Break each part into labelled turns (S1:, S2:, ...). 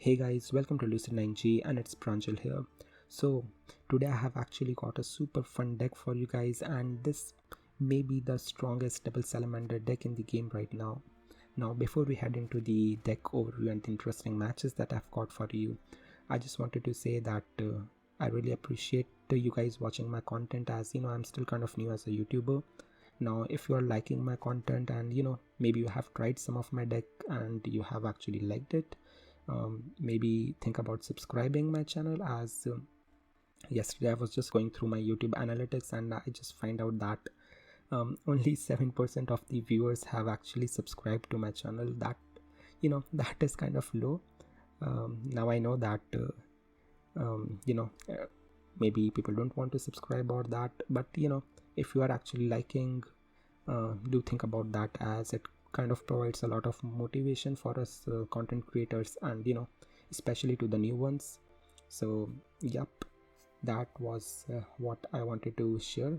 S1: Hey guys, welcome to Lucid 9G and it's Pranjal here. So today I have actually got a super fun deck for you guys, and this may be the strongest double salamander deck in the game right now. Now before we head into the deck overview and the interesting matches that I've got for you, I just wanted to say that I really appreciate you guys watching my content, as you know I'm still kind of new as a YouTuber. Now if you are liking my content and maybe you have tried some of my deck and you have actually liked it, maybe think about subscribing my channel, as yesterday I was just going through my YouTube analytics and I just find out that only 7% of the viewers have actually subscribed to my channel. That that is kind of low. Now I know that maybe people don't want to subscribe or that, but if you are actually liking, do think about that, as it kind of provides a lot of motivation for us content creators, and especially to the new ones. So yep, that was what I wanted to share.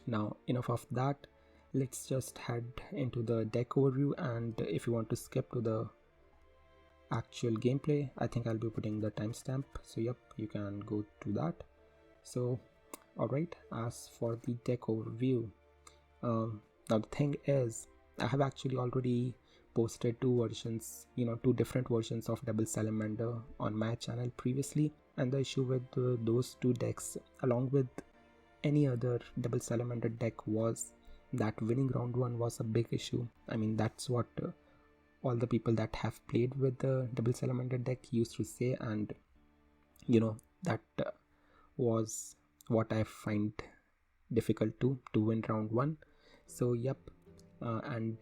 S1: Now enough of that, let's just head into the deck overview, and if you want to skip to the actual gameplay, I think I'll be putting the timestamp, so yep, you can go to that. So alright, as for the deck overview, now the thing is, I have actually already posted two different versions of Double Salamander on my channel previously, and the issue with those two decks, along with any other Double Salamander deck, was that winning round 1 was a big issue. I mean, that's what all the people that have played with the Double Salamander deck used to say, and that was what I find difficult to win round 1. So yep, and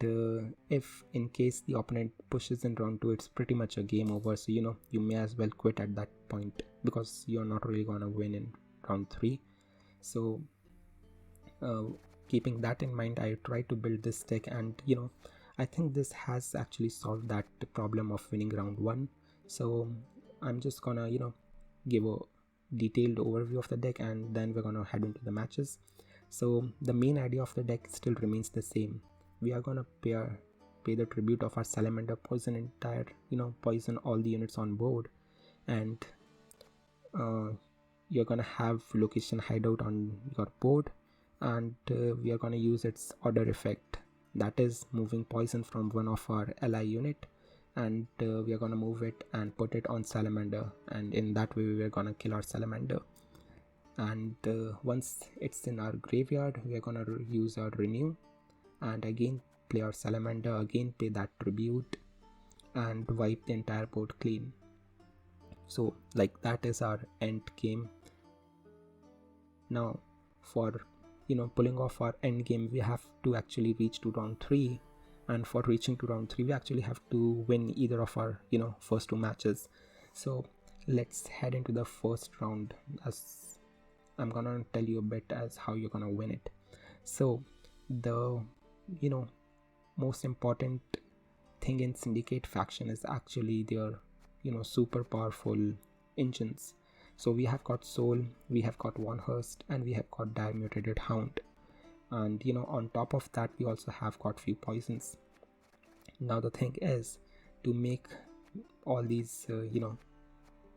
S1: if in case the opponent pushes in round 2, it's pretty much a game over. So you may as well quit at that point, because you're not really gonna win in round 3. So keeping that in mind, I tried to build this deck, and I think this has actually solved that problem of winning round 1. So I'm just gonna give a detailed overview of the deck, and then we're gonna head into the matches. So the main idea of the deck still remains the same. We are gonna pay the tribute of our salamander, poison poison all the units on board, and you're gonna have location hideout on your board, and we are gonna use its order effect, that is moving poison from one of our ally unit, and we are gonna move it and put it on salamander, and in that way we are gonna kill our salamander. And once it's in our graveyard, we are gonna use our renew and again play our salamander, again pay that tribute, and wipe the entire board clean. So like that is our end game. Now for pulling off our end game, we have to actually reach to round 3, and for reaching to round 3 we actually have to win either of our first 2 matches. So let's head into the first round, as I'm gonna tell you a bit as how you're gonna win it. So the most important thing in Syndicate faction is actually their super powerful engines. So we have got Soul, we have got Warhurst, and we have got Dire Mutated Hound, and on top of that we also have got few poisons. Now the thing is, to make all these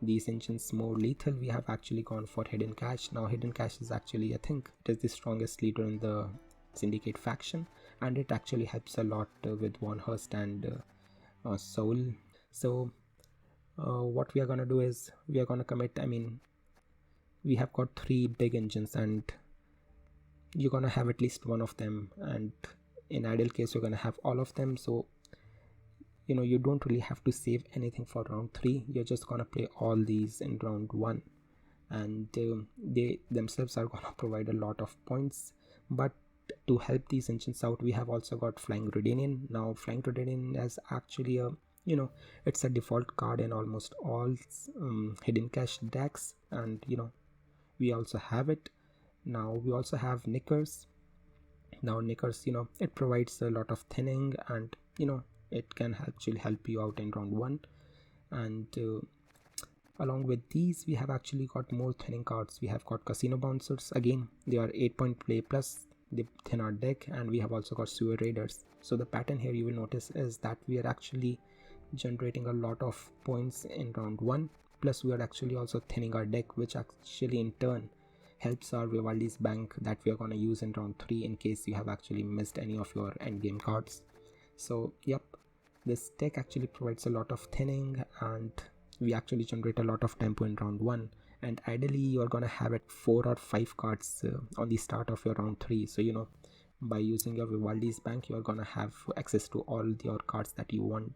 S1: these engines more lethal, we have actually gone for Hidden Cache. Now Hidden Cache is actually, I think it is the strongest leader in the Syndicate faction, and it actually helps a lot with Warhurst and Soul. So what we are gonna do is we are gonna commit, we have got 3 big engines, and you're gonna have at least one of them, and in ideal case you're gonna have all of them. So you don't really have to save anything for round 3. You're just gonna play all these in round 1, and they themselves are gonna provide a lot of points. But to help these engines out, we have also got Flying Redanian. Now Flying Redanian is actually a it's a default card in almost all Hidden Cache decks, and we also have it. Now we also have Knickers. Now Knickers, it provides a lot of thinning, and it can actually help you out in round 1. And along with these, we have actually got more thinning cards. We have got Casino Bouncers. Again, they are 8-point play plus they thin our deck, and we have also got Sewer Raiders. So the pattern here you will notice is that we are actually generating a lot of points in round 1, plus we are actually also thinning our deck, which actually in turn helps our Vivaldi's bank that we are going to use in round 3 in case you have actually missed any of your endgame cards. So yep, this deck actually provides a lot of thinning, and we actually generate a lot of tempo in round 1, and ideally you're gonna have it 4 or 5 cards on the start of your round 3. So by using your Vivaldi's bank, you're gonna have access to all your cards that you want.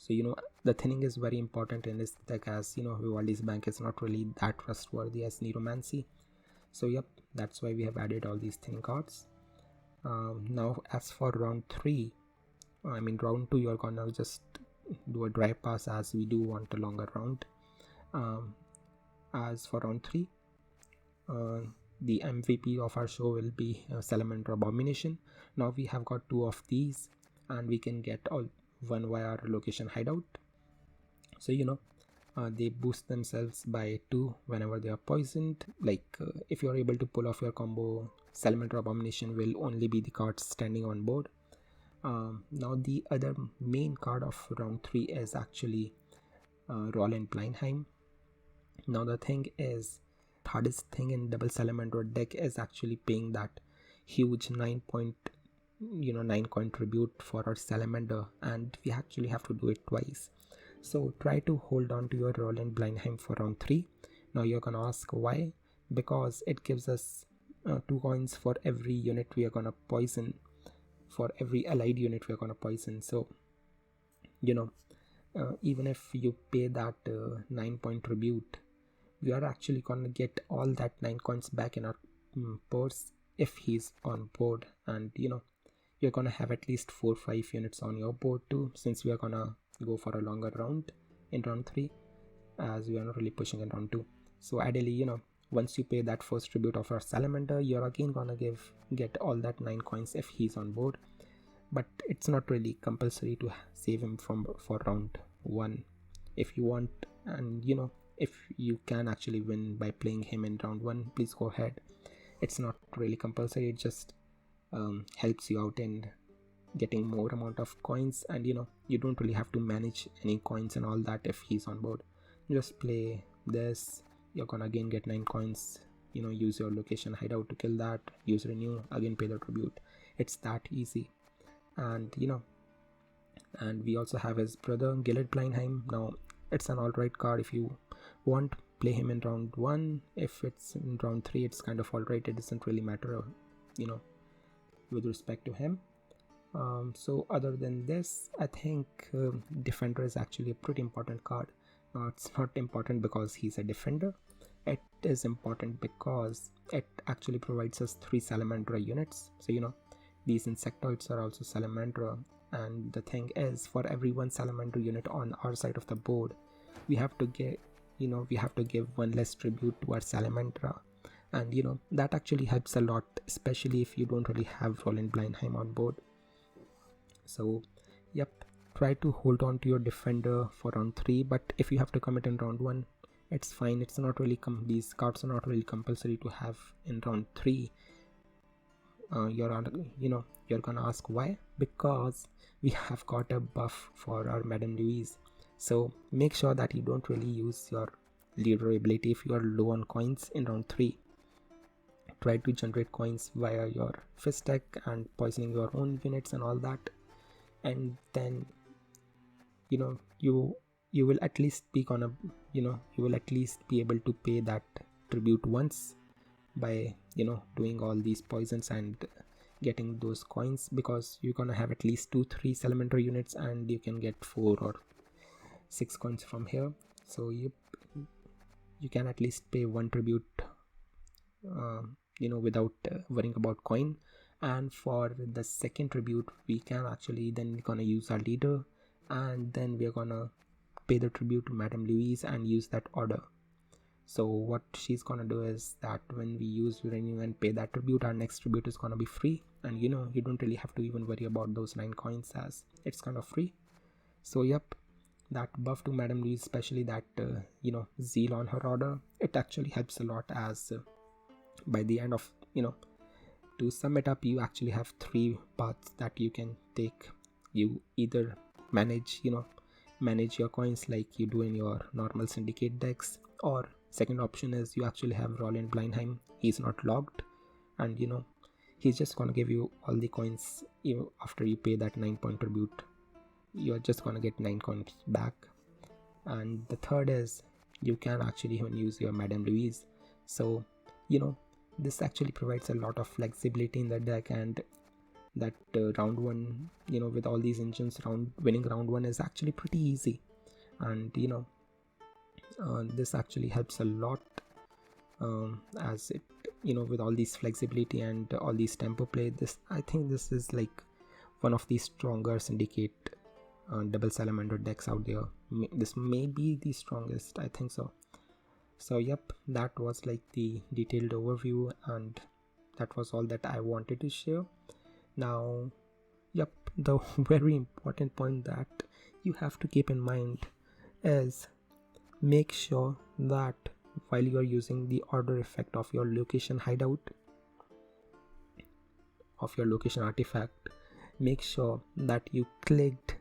S1: So the thinning is very important in this deck, as Vivaldi's bank is not really that trustworthy as oneiromancy. So yep, that's why we have added all these thinning cards. Now as for round 3, round 2, you're gonna just do a dry pass, as we do want a longer round. As for round 3, the MVP of our show will be Salamander Abomination. Now we have got 2 of these, and we can get all one via our location hideout. So they boost themselves by 2 whenever they are poisoned. If you are able to pull off your combo, Salamander Abomination will only be the cards standing on board. Now the other main card of round 3 is actually Olaf and Hym. Now the thing is, hardest thing in double Salamander deck is actually paying that huge 9 coin tribute for our Salamander, and we actually have to do it twice. So try to hold on to your Olaf and Hym for round 3. Now you're gonna ask why? Because it gives us 2 coins for every unit we are gonna poison, for every allied unit we are gonna poison. So even if you pay that 9 tribute, we are actually gonna get all that 9 coins back in our purse if he's on board. And you're gonna have at least 4-5 units on your board too, since we are gonna go for a longer round in round 3, as we are not really pushing in round 2. So ideally, once you pay that first tribute of our Salamander, you're again gonna get all that 9 coins if he's on board. But it's not really compulsory to save him for round 1 if you want. And if you can actually win by playing him in round 1, please go ahead. It's not really compulsory, it just helps you out in getting more amount of coins, and you don't really have to manage any coins and all that if he's on board. Just play this, you're gonna again get 9 coins, use your location hideout to kill that, use renew, again pay the tribute. It's that easy. And and we also have his brother Olaf and Hym. Now it's an alright card if you want, play him in round 1. If it's in round 3, it's kind of alright, it doesn't really matter with respect to him. So other than this, I think Defender is actually a pretty important card. It's not important because he's a defender, it is important because it actually provides us 3 Salamander units. So these insectoids are also Salamander, and the thing is, for every 1 Salamander unit on our side of the board, we have to get we have to give 1 less tribute to our Salamander. And that actually helps a lot, especially if you don't really have Olaf and Hym on board. So yep, try to hold on to your Defender for round 3, but if you have to commit in round 1, it's fine. It's not really these cards are not really compulsory to have in round 3. You're gonna ask why? Because we have got a buff for our Madame Louise. So make sure that you don't really use your leader ability if you are low on coins in round 3. Try to generate coins via your fist deck and poisoning your own units and all that, and then you will at least be you will at least be able to pay that tribute once by doing all these poisons and getting those coins, because you're gonna have at least 2-3 Salamander units and you can get 4 or 6 coins from here. So you can at least pay 1 tribute without worrying about coin. And for the second tribute, we can actually then gonna use our leader, and then we're gonna pay the tribute to Madame Louise and use that order. So what she's gonna do is that when we use renew and pay that tribute, our next tribute is gonna be free, and you don't really have to even worry about those 9 coins, as it's kind of free. So yep, that buff to Madame Louise, especially that zeal on her order, it actually helps a lot, as by the end of to sum it up, you actually have 3 paths that you can take. You either manage your coins like you do in your normal Syndicate decks. Or second option is you actually have Roland Blindheim. He's not logged, and he's just gonna give you all the coins. After you pay that 9-point tribute, you're just gonna get 9 coins back. And the third is you can actually even use your Madame Louise. So this actually provides a lot of flexibility in the deck, and that round one, with all these engines, winning round one is actually pretty easy. And this actually helps a lot, as it with all these flexibility and all these tempo play. I think this is like one of the stronger Syndicate double Salamander decks out there. This may be the strongest, I think so. So yep, that was like the detailed overview, and that was all that I wanted to share. Now yep, the very important point that you have to keep in mind is make sure that while you are using the order effect of your location hideout, of your location artifact, make sure that you clicked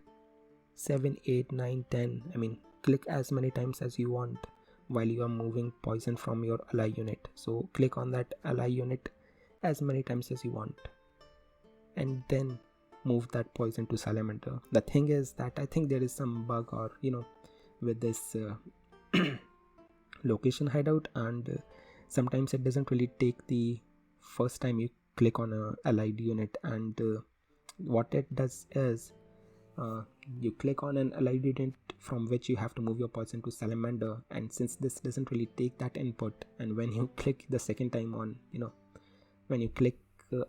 S1: 7, 8, 9, 10, click as many times as you want while you are moving poison from your ally unit. So click on that ally unit as many times as you want, and then move that poison to Salamander. The thing is that I think there is some bug, or with this location hideout, and sometimes it doesn't really take the first time you click on a allied unit. And what it does is you click on an allied unit from which you have to move your poison to Salamander, and since this doesn't really take that input, and when you click the second time on when you click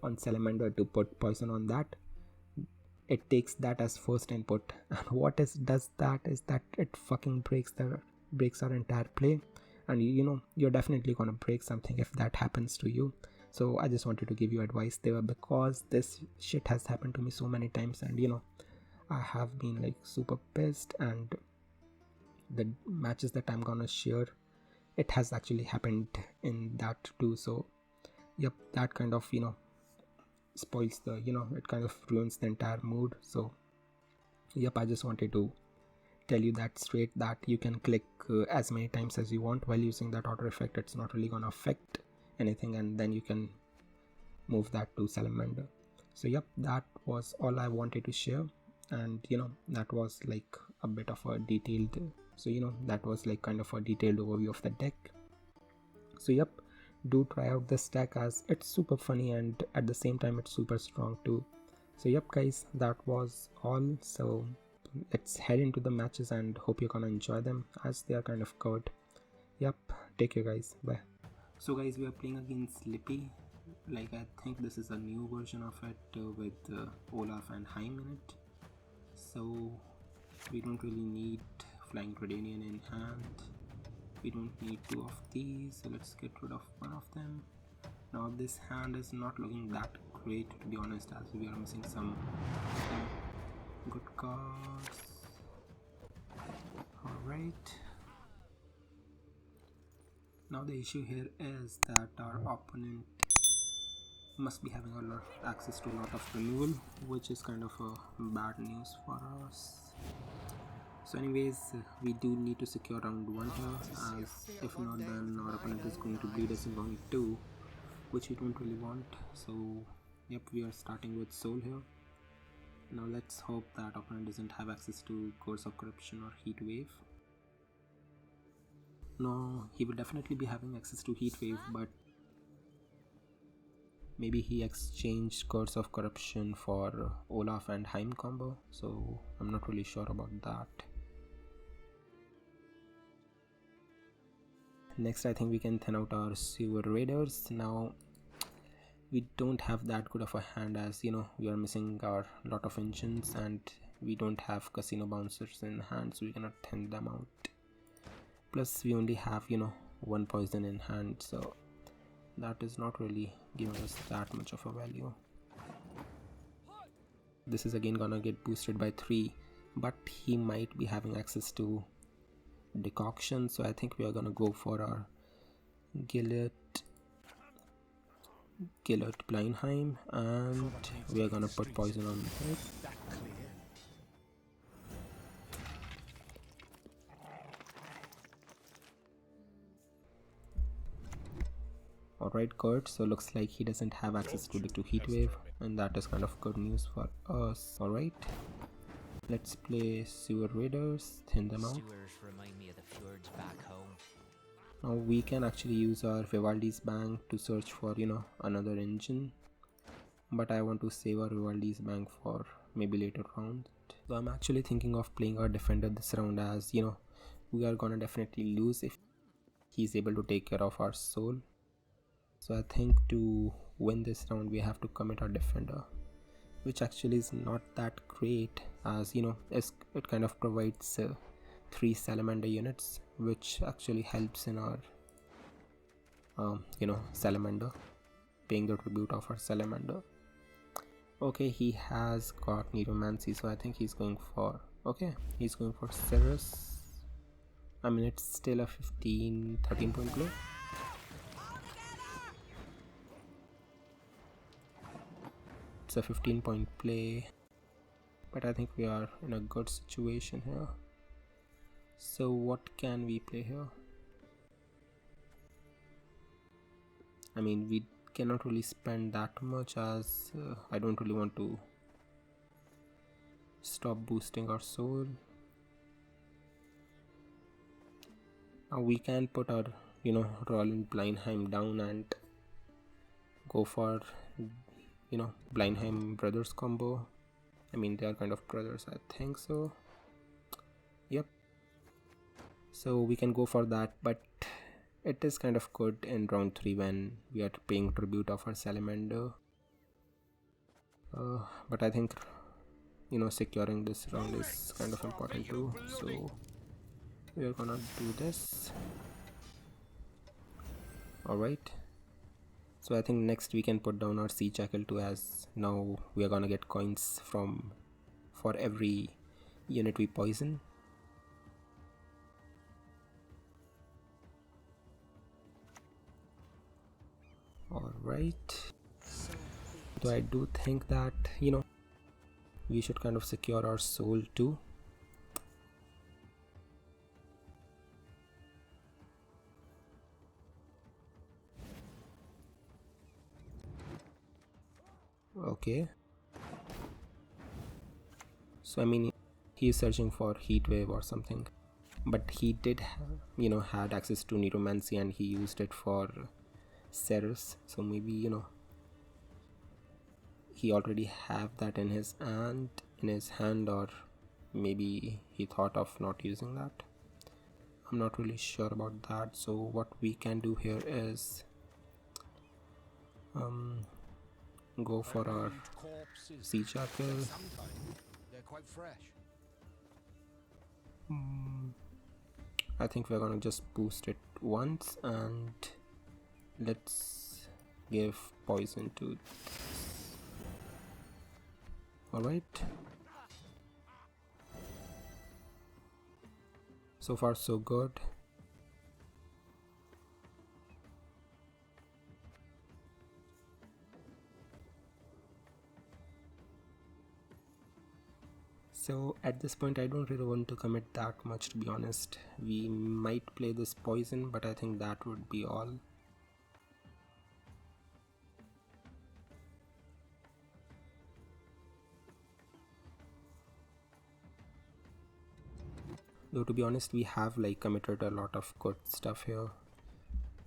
S1: on Salamander to put poison on that, it takes that as first input, and what does that is that it fucking breaks our entire play. And you're definitely gonna break something if that happens to you. So I just wanted to give you advice there, because this shit has happened to me so many times, and I have been like super pissed. And the matches that I'm gonna share, it has actually happened in that too. So yep, that kind of spoils the it kind of ruins the entire mood. So yep, I just wanted to tell you that straight, that you can click as many times as you want while using that order effect. It's not really gonna affect anything, and then you can move that to Salamander. So yep, that was all I wanted to share, and that was like a bit of a detailed, so that was like kind of a detailed overview of the deck. So yep, do try out this deck, as it's super funny and at the same time it's super strong too. So yep guys, that was all. So let's head into the matches and hope you're gonna enjoy them, as they are kind of covered. Yep, take care guys, bye. So guys, we are playing against Lippy. Like I think this is a new version of it with Olaf and Hym in it. So we don't really need Flying Redanian in hand. We don't need 2 of these, so let's get rid of 1 of them. Now this hand is not looking that great, to be honest, as we are missing some good cards. Alright. Now the issue here is that our opponent must be having a lot of access to a lot of removal, which is kind of a bad news for us. So anyways, we do need to secure round 1 here, as if not then our opponent is going to bleed us in round 2, which we don't really want. So yep, we are starting with Soul here. Now let's hope that opponent doesn't have access to Curse of Corruption or Heat Wave. No, he will definitely be having access to Heat Wave, but maybe he exchanged Curse of Corruption for Olaf and Hym combo, so I'm not really sure about that. Next, I think we can thin out our Sewer Raiders. Now, we don't have that good of a hand, as we are missing our lot of engines and we don't have Casino Bouncers in hand, so we cannot thin them out. Plus, we only have 1 poison in hand, so that is not really giving us that much of a value. This is again gonna get boosted by 3, but he might be having access to Decoction, so I think we are gonna go for our Gillett Blindheim, and we are gonna put poison on it. Alright, good. So looks like he doesn't have access to the Heatwave, and that is kind of good news for us. Alright, let's play Sewer Raiders, thin them out.
S2: Remind me of the fjords back home.
S1: Now we can actually use our Vivaldi's bank to search for, you know, another engine, but I want to save our Vivaldi's bank for maybe later round. So I'm actually thinking of playing our defender this round, as you know, we are gonna definitely lose if he's able to take care of our soul. So I think to win this round we have to commit our defender, which actually is not that great, as you know, it kind of provides 3 salamander units, which actually helps in our you know, salamander, paying the tribute of our salamander. Okay, he has got oneiromancy, so I think he's going for, okay, he's going for Ceres. I mean, it's still a 13 point play. It's a 15 point play, but I think we are in a good situation here. So what can we play here? I mean, we cannot really spend that much, as I don't really want to stop boosting our soul. Now we can put our, you know, Olaf and Hym down and go for, you know, Hym brothers combo. I mean, they are kind of brothers, I think so. Yep. So we can go for that, but it is kind of good in round 3 when we are paying tribute of our salamander. But I think, you know, securing this round is kind of important too. So we are gonna do this. Alright. So I think next we can put down our Sea Jackal too, as now we are gonna get coins for every unit we poison. Alright. So I do think that, you know, we should kind of secure our soul too. Okay. So I mean, he is searching for Heatwave or something, but he did you know, had access to oneiromancy and he used it for Ceres, so maybe, you know, he already have that in his hand, or maybe he thought of not using that. I'm not really sure about that. So what we can do here is go for our Sea Jackal.
S3: They're quite fresh.
S1: I think we're gonna just boost it once, and let's give poison to this. Alright. So far so good. So at this point I don't really want to commit that much, to be honest. We might play this poison, but I think that would be all. Though to be honest, we have like committed a lot of good stuff here,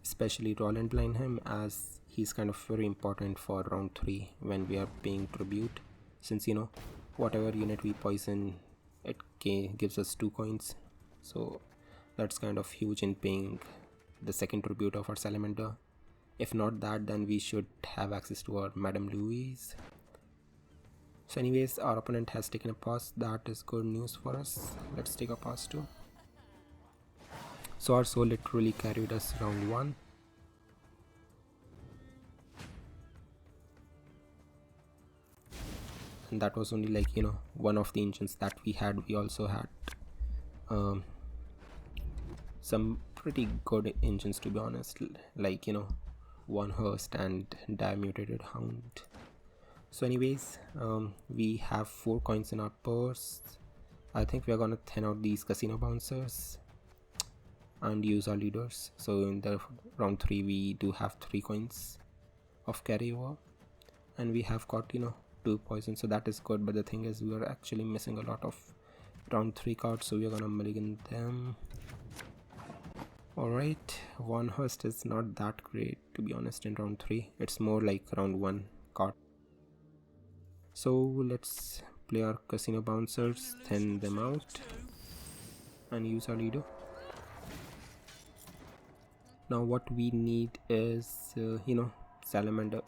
S1: especially Olaf and Hym, as he's kind of very important for round 3 when we are paying tribute, since, you know, whatever unit we poison, it gives us 2 coins, so that's kind of huge in paying the second tribute of our salamander. If not that, then we should have access to our Madame Louise. So anyways, our opponent has taken a pause. That is good news for us. Let's take a pause too. So our soul literally carried us round 1. And that was only like, you know, one of the engines that we had. We also had some pretty good engines, to be honest, like, you know, One Hearst and Mutated Hound. So anyways, we have 4 coins in our purse. I think we are gonna thin out these casino bouncers. and use our leaders. So in the round 3 we do have 3 coins of carryover, and we have got 2 poison, so that is good. But the thing is, we are actually missing a lot of round 3 cards, so we are gonna mulligan them. Alright, one host is not that great, to be honest, in round 3. It's more like round 1 card. So let's play our casino bouncers, thin them out, and use our leader. Now what we need is Salamander.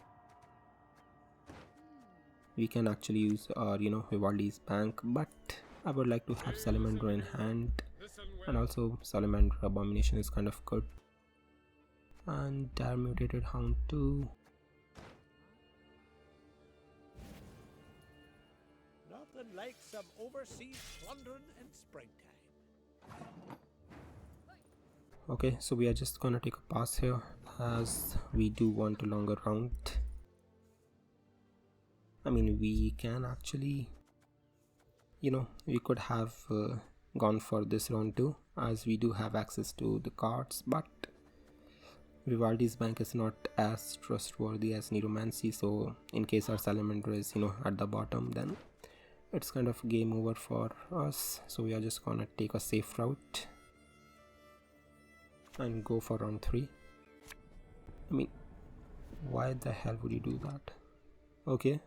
S1: We can actually use our Vivaldi's bank, but I would like to have Salamander in hand, and also Salamander Abomination is kind of good. And Dire Mutated Hound too.
S3: Nothing like some overseas plundering in springtime.
S1: Okay, so we are just gonna take a pass here, as we do want a longer round. I mean, we can actually, we could have gone for this round too, as we do have access to the cards, but Vivaldi's bank is not as trustworthy as oneiromancy, so in case our Salamander is at the bottom, then it's kind of game over for us. So we are just gonna take a safe route and go for round 3. I mean, why the hell would you do that? Okay,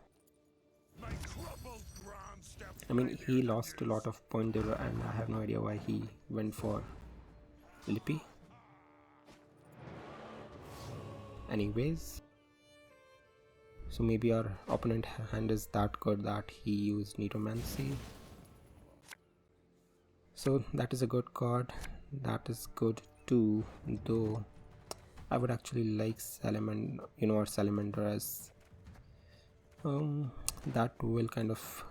S1: I mean, he lost a lot of point there, and I have no idea why he went for Lippy. Anyways, so maybe our opponent hand is that good that he used oneiromancy. So that is a good card. That is good too, though I would actually like Salamander, or Salamander, as that will kind of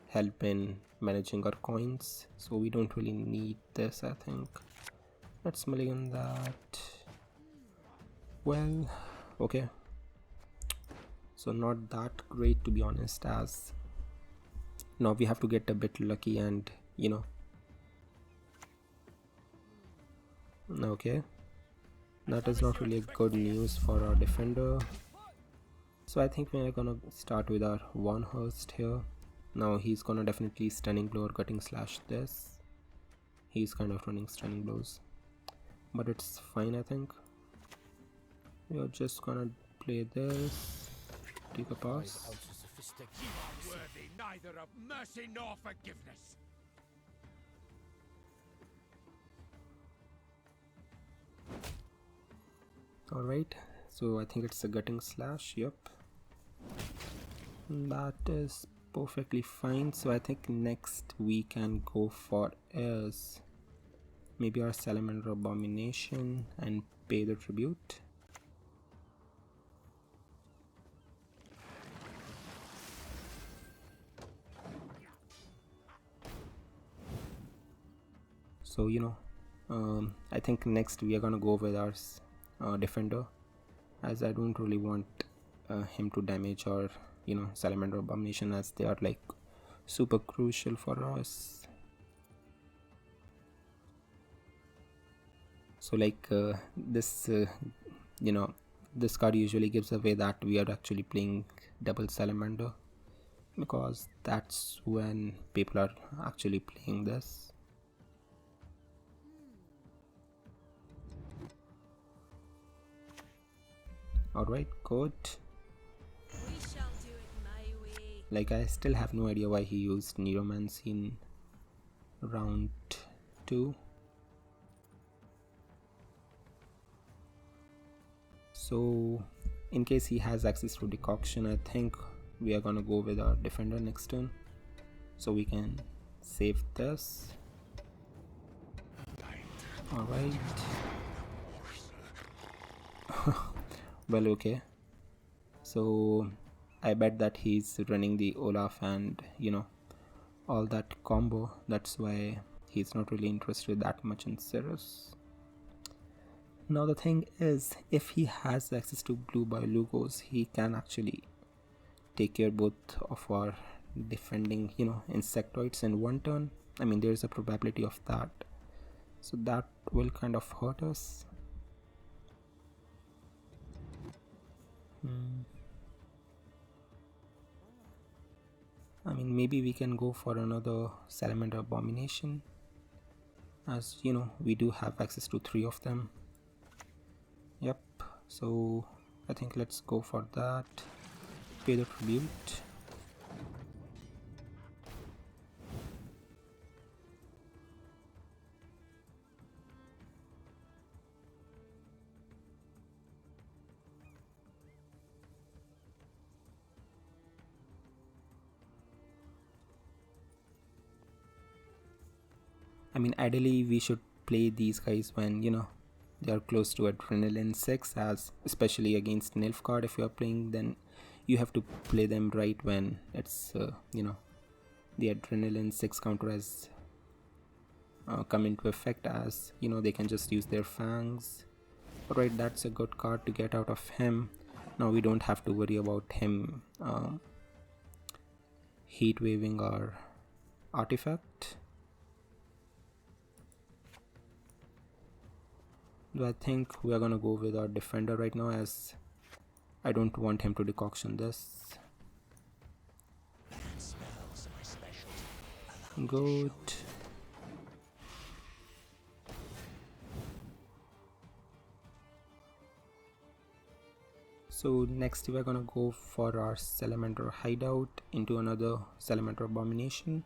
S1: help in managing our coins, so we don't really need this. I think let's mulligan that. Well, okay, so not that great, to be honest, as now we have to get a bit lucky, and okay, that is not really good news for our defender. So I think we are gonna start with our one host here. Now he's gonna definitely stunning blow or cutting slash this. He's kind of running stunning blows, but it's fine. I think we are just gonna play this, take a pass.
S3: Worthy neither of mercy nor forgiveness.
S1: Alright, so I think it's a gutting slash. Yep, that is perfectly fine. So I think next we can go for is maybe our Salamander Abomination and pay the tribute. So I think next we are gonna go with our defender, as I don't really want him to damage our Salamander Abomination, as they are like super crucial for us. So like this this card usually gives away that we are actually playing double Salamander, because that's when people are actually playing this. Alright, good.
S4: We shall do it my way.
S1: Like, I still have no idea why he used oneiromancy in round 2. So in case he has access to decoction, I think we are gonna go with our defender next turn, so we can save this. Alright. Well, okay, so I bet that he's running the Olaf and all that combo. That's why he's not really interested that much in Cirrus. Now the thing is, if he has access to blue by Lugos, he can actually take care both of our defending insectoids in one turn. I mean, there's a probability of that, so that will kind of hurt us. I mean, maybe we can go for another Salamander Abomination, as you know, we do have access to 3 of them. Yep, so I think let's go for that. Pay the tribute. I mean, ideally we should play these guys when, you know, they are close to Adrenaline 6, as especially against Nilfgaard. If you are playing, then you have to play them right when it's you know, the Adrenaline 6 counter has come into effect, as you know, they can just use their fangs. Alright, that's a good card to get out of him. Now we don't have to worry about him heat waving our artifact. Do I think we are gonna go with our defender right now, as I don't want him to decoction this. Good. So next we are gonna go for our Salamander hideout into another Salamander Abomination,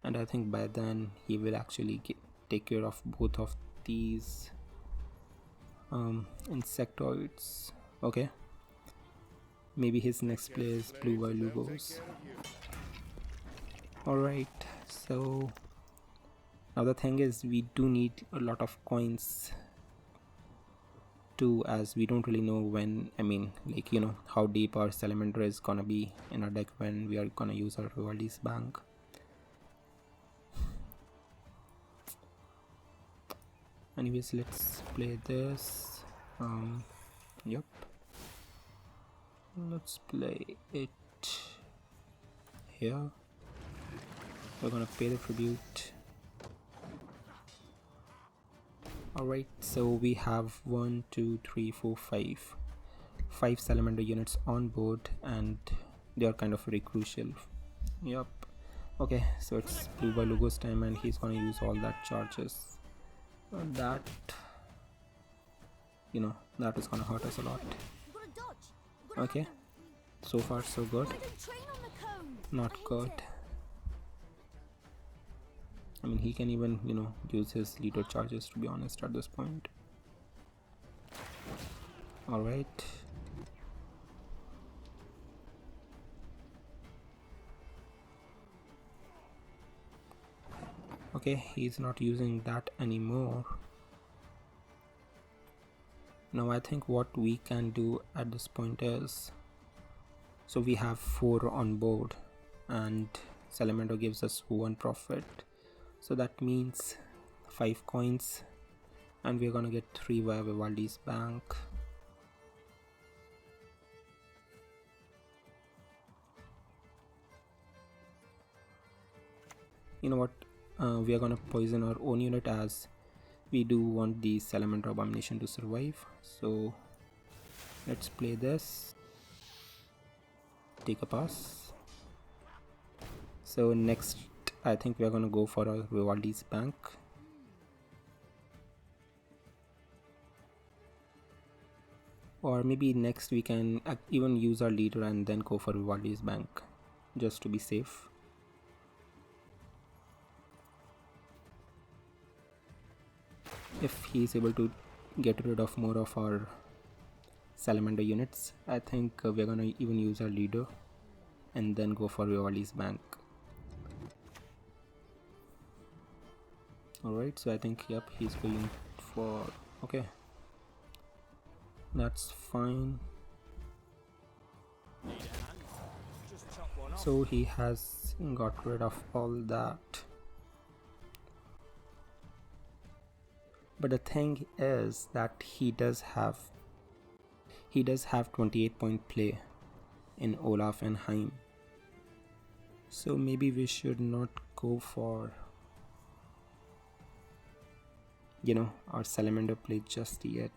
S1: and I think by then he will actually take care of both of these insectoids. Okay, maybe his next play is blue while Lugos. Alright, so now the thing is, we do need a lot of coins too, as we don't really know when, I mean, like, you know, how deep our Salamander is gonna be in our deck when we are gonna use our Vivaldi's bank. Anyways, let's play this. Yep, let's play it here. We're gonna pay the tribute. Alright, so we have 1, 2, 3, 4, 5 Salamander units on board, and they are kind of very crucial. Yep. Okay, so it's blue by Lugos time, and he's gonna use all that charges. That, you know, that is gonna hurt us a lot. Okay, so far so good. Not good. I mean, he can even, you know, use his leader charges, to be honest, at this point. Alright. Okay, he's not using that anymore. Now I think what we can do at this point is, so we have 4 on board, and Salamander gives us 1 profit. So that means 5 coins, and we're gonna get 3 via Vivaldi's bank. You know what, we are gonna poison our own unit, as we do want the Salamander Abomination to survive. So let's play this. Take a pass. So next, I think we are gonna go for our Vivaldi's bank. Or maybe next we can even use our leader and then go for Vivaldi's bank, just to be safe. If he is able to get rid of more of our Salamander units, I think we're gonna even use our leader and then go for Vivaldi's bank. Alright, so I think, yep, he's going for, okay, that's fine. So he has got rid of all that. But the thing is that he does have 28-point play in Olaf and Hym. So maybe we should not go for our Salamander play just yet.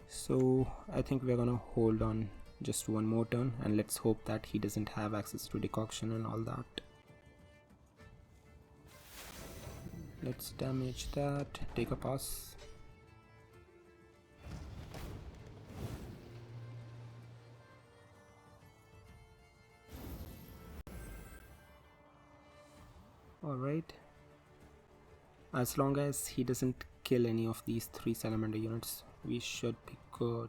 S1: So I think we're gonna hold on just one more turn, and let's hope that he doesn't have access to decoction and all that. Let's damage that, take a pass. Alright. As long as he doesn't kill any of these 3 Salamander units, we should be good.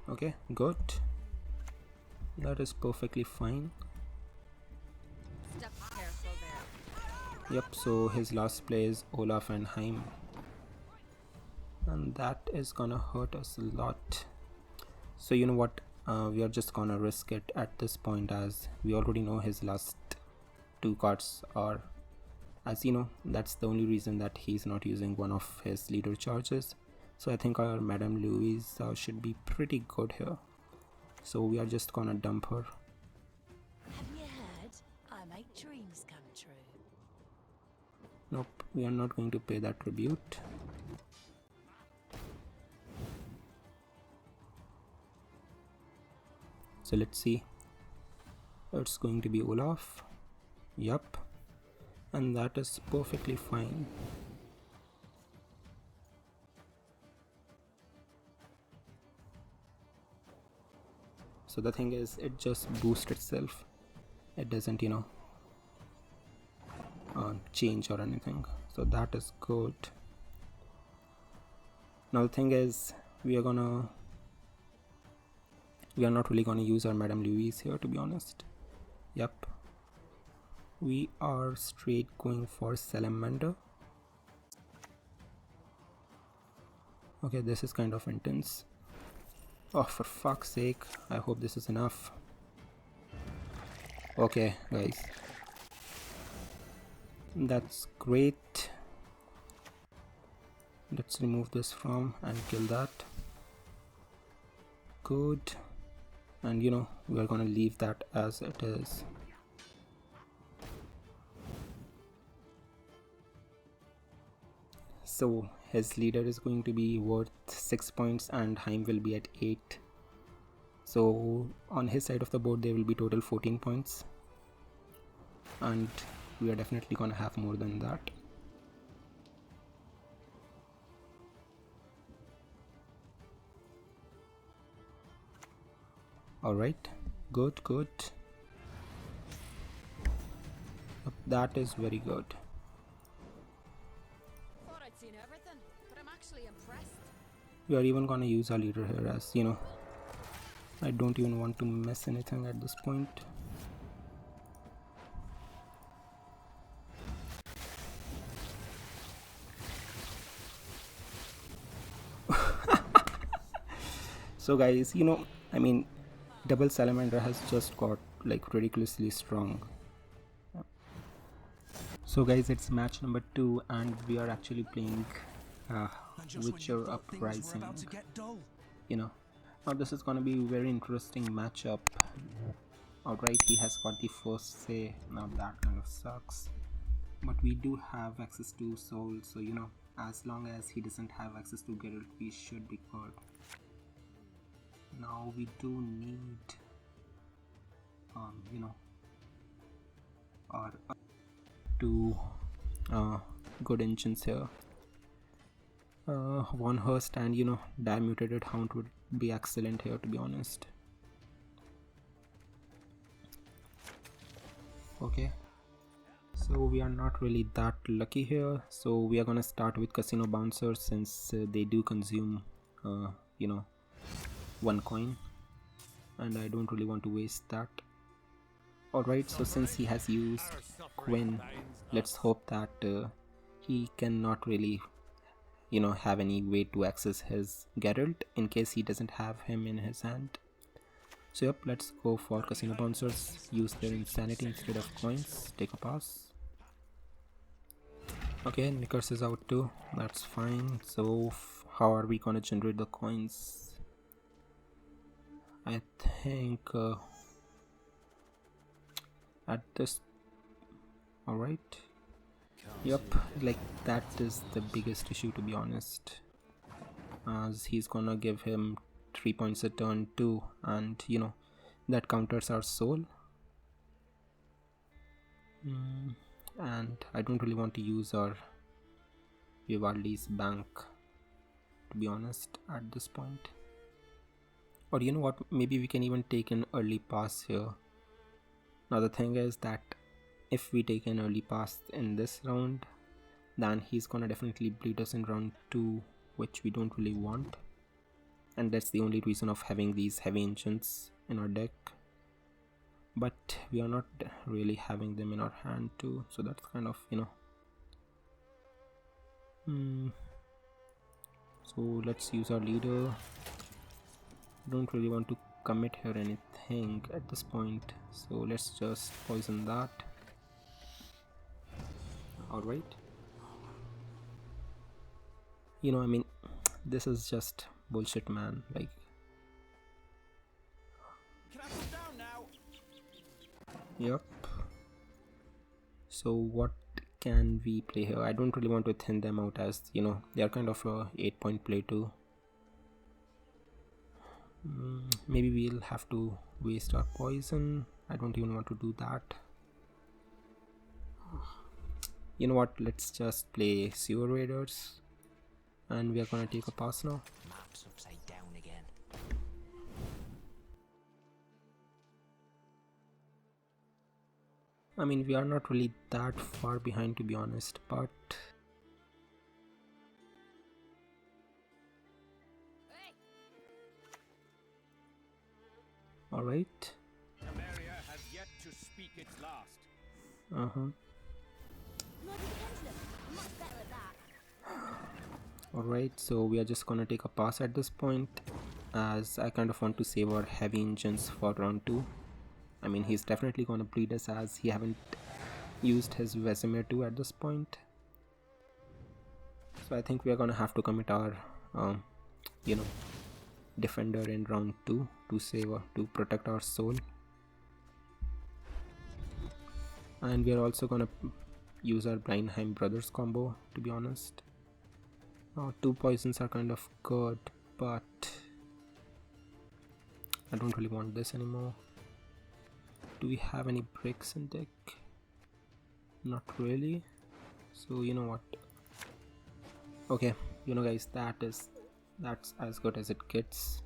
S1: Okay, good. That is perfectly fine.
S4: Step careful there.
S1: Yep, so his last play is Olaf and Hym. And that is gonna hurt us a lot. So you know what, we are just gonna risk it at this point, as we already know his last 2 cards are, as you know, that's the only reason that he's not using one of his leader charges. So I think our Madame Louise should be pretty good here. So we are just gonna dump her.
S4: Have you heard? I make dreams come true.
S1: Nope, we are not going to pay that tribute. So let's see. It's going to be Olaf. Yup. And that is perfectly fine. So the thing is, it just boosts itself. It doesn't, change or anything. So that is good. Now the thing is, we are not really gonna use our Madame Louise here, to be honest. Yep. We are straight going for Salamander. Okay, this is kind of intense. Oh, for fuck's sake. I hope this is enough. Okay, guys. That's great. Let's remove this from and kill that. Good. And we are gonna leave that as it is. So his leader is going to be worth 6 points and Hym will be at 8. So on his side of the board there will be total 14 points. And we are definitely gonna have more than that. Alright, good. That is very good.
S4: Thought I'd seen everything, but I'm actually impressed.
S1: We are even gonna use our leader here, as I don't even want to mess anything at this point. So guys, double Salamander has just got like ridiculously strong. So guys, it's match number 2 and we are actually playing Witcher Uprising. Now this is gonna be a very interesting matchup. Alright, he has got the first say. Now that kind of sucks, but we do have access to soul, so as long as he doesn't have access to Geralt, we should be good. Now we do need our two good engines here. One Hurst and Die Mutated Hound would be excellent here, to be honest. Okay, so we are not really that lucky here, so we are gonna start with Casino Bouncer, since they do consume 1 coin and I don't really want to waste that. Alright, so since he has used Gwent, let's hope that he cannot really have any way to access his Geralt in case he doesn't have him in his hand. So yep, let's go for Casino Bouncers, use their Insanity instead of coins, take a pass. Okay, Knickers is out too, that's fine. So how are we gonna generate the coins? I think at this, alright. Yep, like that is the biggest issue, to be honest, as he's gonna give him 3 points a turn too, and that counters our soul. And I don't really want to use our Vivaldi's bank, to be honest, at this point. Or you know what, maybe we can even take an early pass here. Now the thing is that if we take an early pass in this round, then he's gonna definitely bleed us in round 2, which we don't really want. And that's the only reason of having these heavy engines in our deck. But we are not really having them in our hand too, so that's kind of, So let's use our leader. Don't really want to commit here anything at this point, so let's just poison that. Alright. I mean, this is just bullshit, man. Like,
S3: Can I put down now?
S1: yep. So what can we play here? I don't really want to thin them out, as they are kind of a 8-point play too. Maybe we'll have to waste our poison. I don't even want to do that. You know what, let's just play Sewer Raiders, and we are gonna take a pass now.
S2: Maps upside down again.
S1: I mean, we are not really that far behind, to be honest, but alright.
S3: Temeria has yet to speak its last.
S1: Alright, so we are just gonna take a pass at this point, as I kind of want to save our heavy engines for round 2. I mean, he's definitely gonna bleed us, as he haven't used his Vesemir 2 at this point. So I think we are gonna have to commit our defender in round 2 to save to protect our soul. And we are also gonna use our Blindheim Brothers combo, to be honest. 2 poisons are kind of good, but I don't really want this anymore. Do we have any bricks in deck? Not really. So you know what? Okay, guys, that's as good as it gets.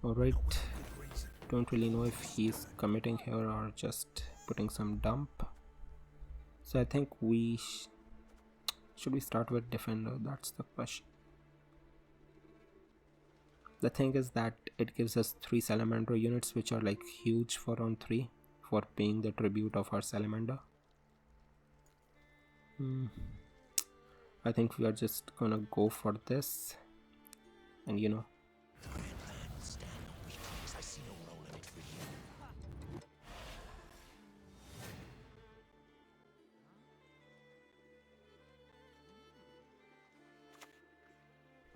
S1: Alright. Don't really know if he's committing here or just putting some dump. So I think we should we start with defender? That's the question. The thing is that it gives us 3 Salamander units, which are like huge for round 3 for paying the tribute of our Salamander. I think we are just gonna go for this, and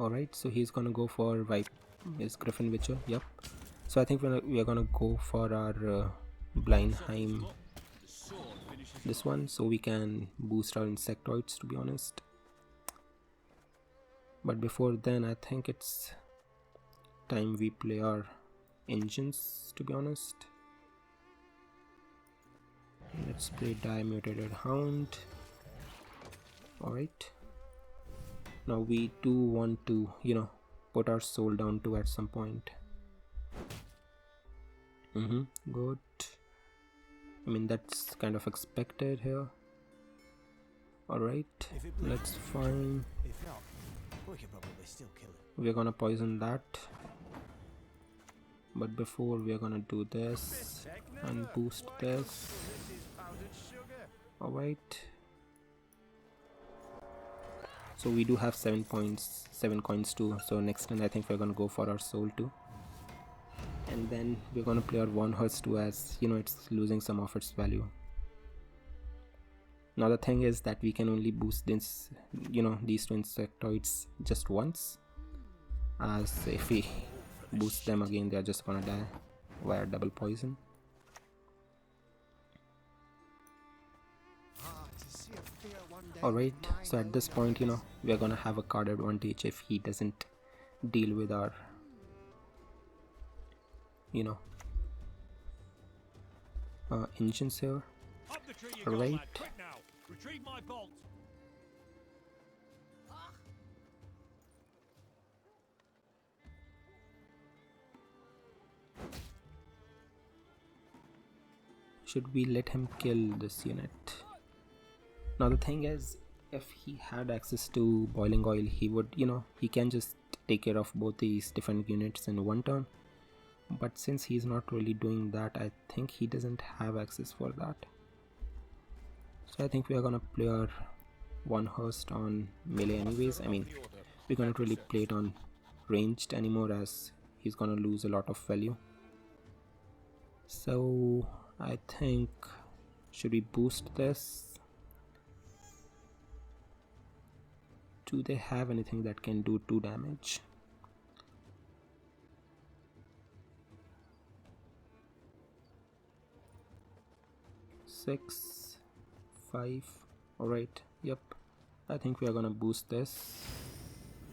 S1: alright, so he's gonna go for his Griffin Witcher, yep. So I think we are gonna go for our Blindheim, this one, so we can boost our insectoids, to be honest. But before then, I think it's time we play our engines, to be honest. Let's play Mutated Hound. Alright. Now we do want to, put our soul down too at some point. Good. I mean, that's kind of expected here. Alright, let's find.
S3: If not, we can probably still kill it.
S1: We're gonna poison that. But before, we're gonna do this and boost this. Alright. So we do have 7 coins too, so next turn I think we're gonna go for our soul too. And then we're gonna play our one hearse too, as you know, it's losing some of its value. Now the thing is that we can only boost this, you know, these two insectoids just once, as if we boost them again they're just gonna die via double poison. Alright, so at this point, you know, we are gonna have a card advantage if he doesn't deal with our, you know, engines here. Alright.
S3: Retrieve my bolt.
S1: Should we let him kill this unit? Now the thing is, if he had access to boiling oil, he would, you know, he can just take care of both these different units in one turn. But since he's not really doing that, I think he doesn't have access for that. So I think we are gonna play our one host on melee anyways. I mean, we cannot really play it on ranged anymore, as he's gonna lose a lot of value. So I think, should we boost this? Do they have anything that can do 2 damage? Six, 5. Alright, yep. I think we are gonna boost this.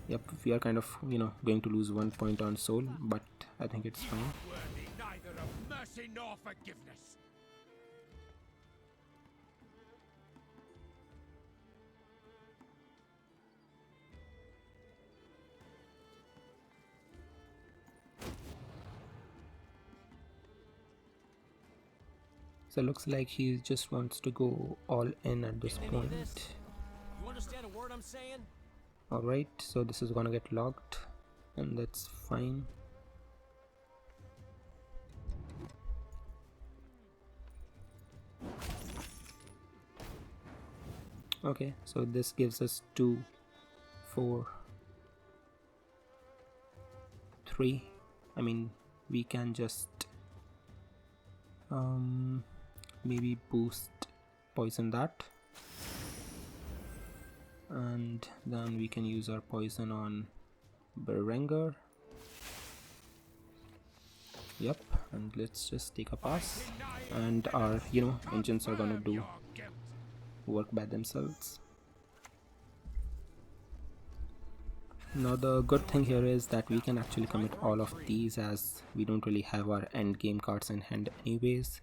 S1: Yep, we are kind of, you know, going to lose 1 point on soul, but I think it's fine.
S3: Worthy neither of mercy nor forgiveness.
S1: So looks like he just wants to go all in at this point.
S2: You understand a word I'm saying?
S1: Alright, so this is gonna get locked, and that's fine. Okay, so this gives us 2, 4, 3. I mean, we can just maybe boost poison that, and then we can use our poison on Berenger. Yep, and let's just take a pass, and our, you know, engines are gonna do work by themselves. Now the good thing here is that we can actually commit all of these, as we don't really have our end game cards in hand anyways.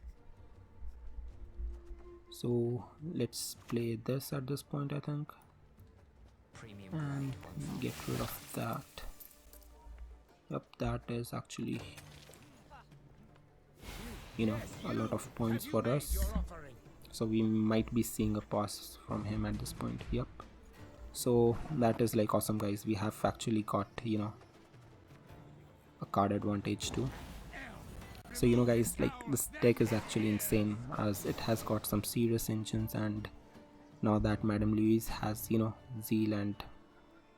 S1: So let's play this at this point, I think, and get rid of that. Yep, that is actually, you know, a lot of points for us. So we might be seeing a pass from him at this point. Yep. So that is like awesome, guys. We have actually got, you know, a card advantage too. So, you know, guys, like, this deck is actually insane, as it has got some serious engines, and now that Madame Louise has, you know, zeal, and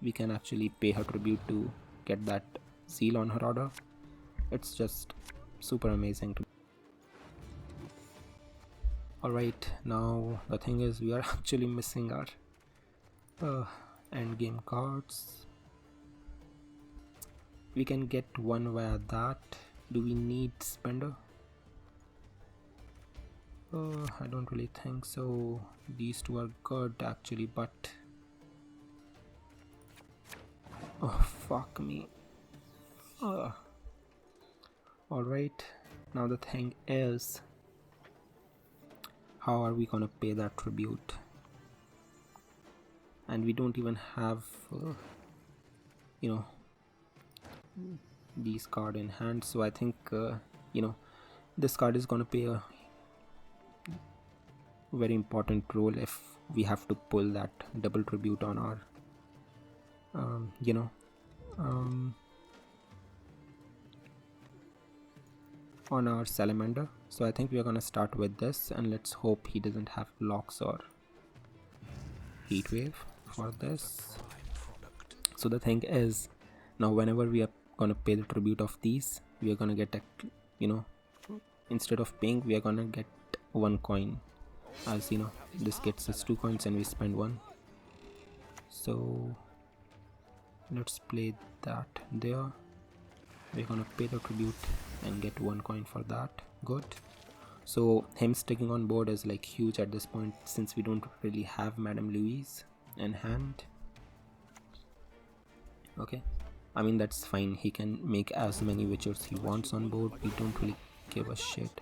S1: we can actually pay her tribute to get that zeal on her order. It's just super amazing to. Alright, now the thing is, we are actually missing our end game cards. We can get one via that. Do we need Spender? I don't really think so. These two are good actually, but oh, fuck me. Alright, now the thing is, how are we gonna pay that tribute? And we don't even have you know, these card in hand, so I think you know, this card is gonna play a very important role if we have to pull that double tribute on our you know, on our Salamander. So I think we are gonna start with this, and let's hope he doesn't have locks or heat wave for this. So the thing is, now whenever we are gonna pay the tribute of these, we are gonna get a, instead of paying, we are gonna get 1 coin. As this gets us 2 coins and we spend 1. So let's play that there. We're gonna pay the tribute and get 1 coin for that. Good. So him sticking on board is like huge at this point, since we don't really have Madame Louise in hand. Okay, I mean that's fine, he can make as many witchers he wants on board, we don't really give a shit.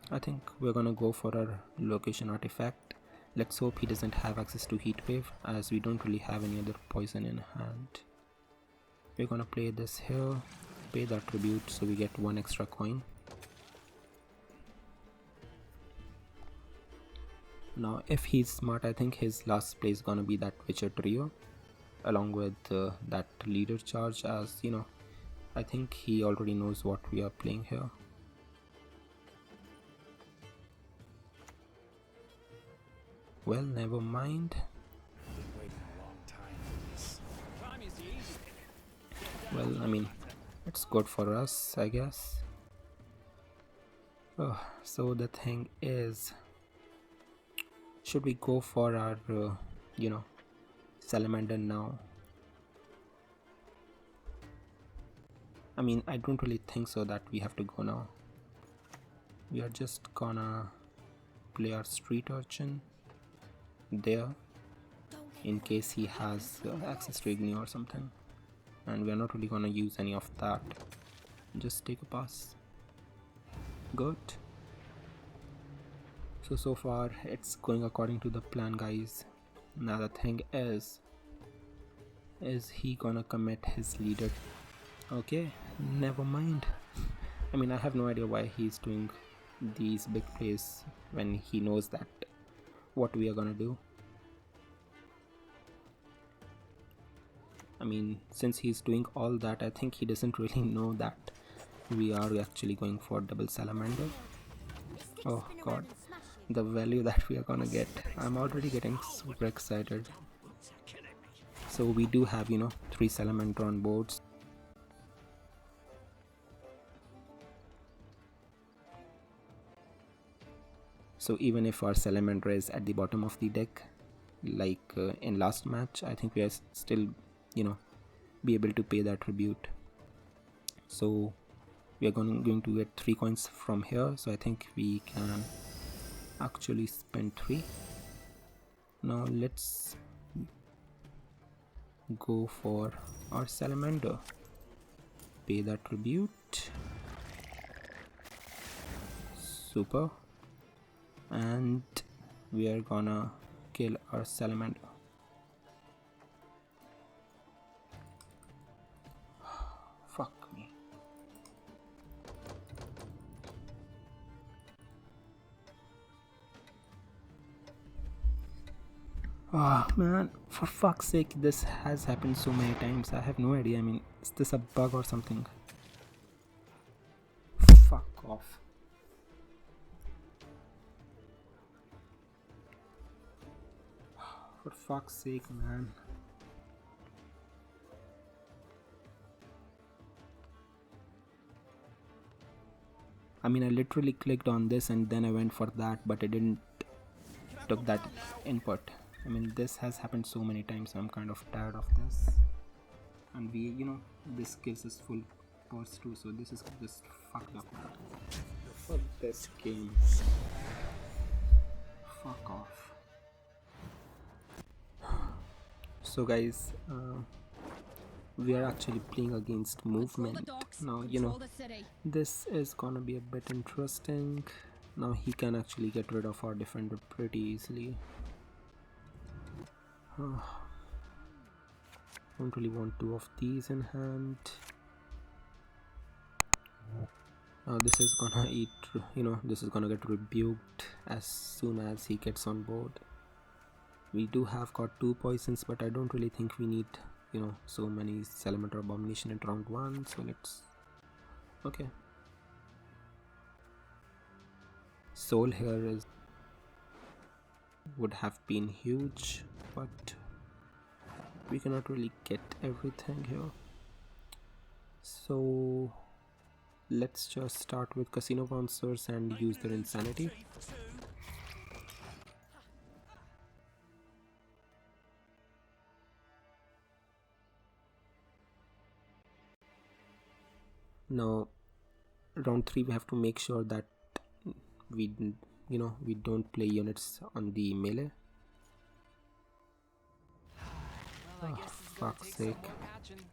S1: I think we're gonna go for our location artifact. Let's hope he doesn't have access to heat wave, as we don't really have any other poison in hand. We're gonna play this here, pay the tribute so we get 1 extra coin. Now if he's smart, I think his last play is gonna be that Witcher trio along with that leader charge, as I think he already knows what we are playing here. Well, never mind. Well, I mean, it's good for us, I guess. So the thing is, should we go for our, Salamander now? I mean, I don't really think so that we have to go now. We are just gonna play our street urchin there in case he has access to Igni or something, and we are not really gonna use any of that. Just take a pass. Good. So far it's going according to the plan, guys. Now the thing is he gonna commit his leader? Okay, never mind. I mean, I have no idea why he's doing these big plays when he knows that what we are gonna do. I mean, since he's doing all that, I think he doesn't really know that we are actually going for double salamander. Oh god, the value that we are gonna get, I'm already getting super excited. So we do have 3 salamander on boards. So even if our salamander is at the bottom of the deck, like in last match, I think we are still be able to pay that tribute. So we are going to get 3 coins from here, so I think we can actually spend 3. Now let's go for our salamander, pay that tribute. Super. And we are gonna kill our salamander. Fuck me. Oh man, for fuck's sake, this has happened so many times. I have no idea. I mean, is this a bug or something? Fuck off. For fuck's sake, man. I mean, I literally clicked on this and then I went for that, but I didn't took that input. I mean, this has happened so many times, so I'm kind of tired of this. And we, this gives us full purse too, so this is just fucked up. Fuck this game. Fuck off. So guys, we are actually playing against movement. Now, this is gonna be a bit interesting. Now he can actually get rid of our defender pretty easily. Don't really want 2 of these in hand. Now this is gonna eat, this is gonna get rebuked as soon as he gets on board. We do have got 2 poisons, but I don't really think we need, so many Salamander Abomination in round 1, so let's... Okay. Soul here is... would have been huge, but we cannot really get everything here. So let's just start with casino bouncers and use their insanity. Now round 3 we have to make sure that we we don't play units on the melee.
S5: Well, I
S1: Oh,
S5: guess it's gonna
S1: fuck's
S5: take some
S1: sake.
S5: more patching.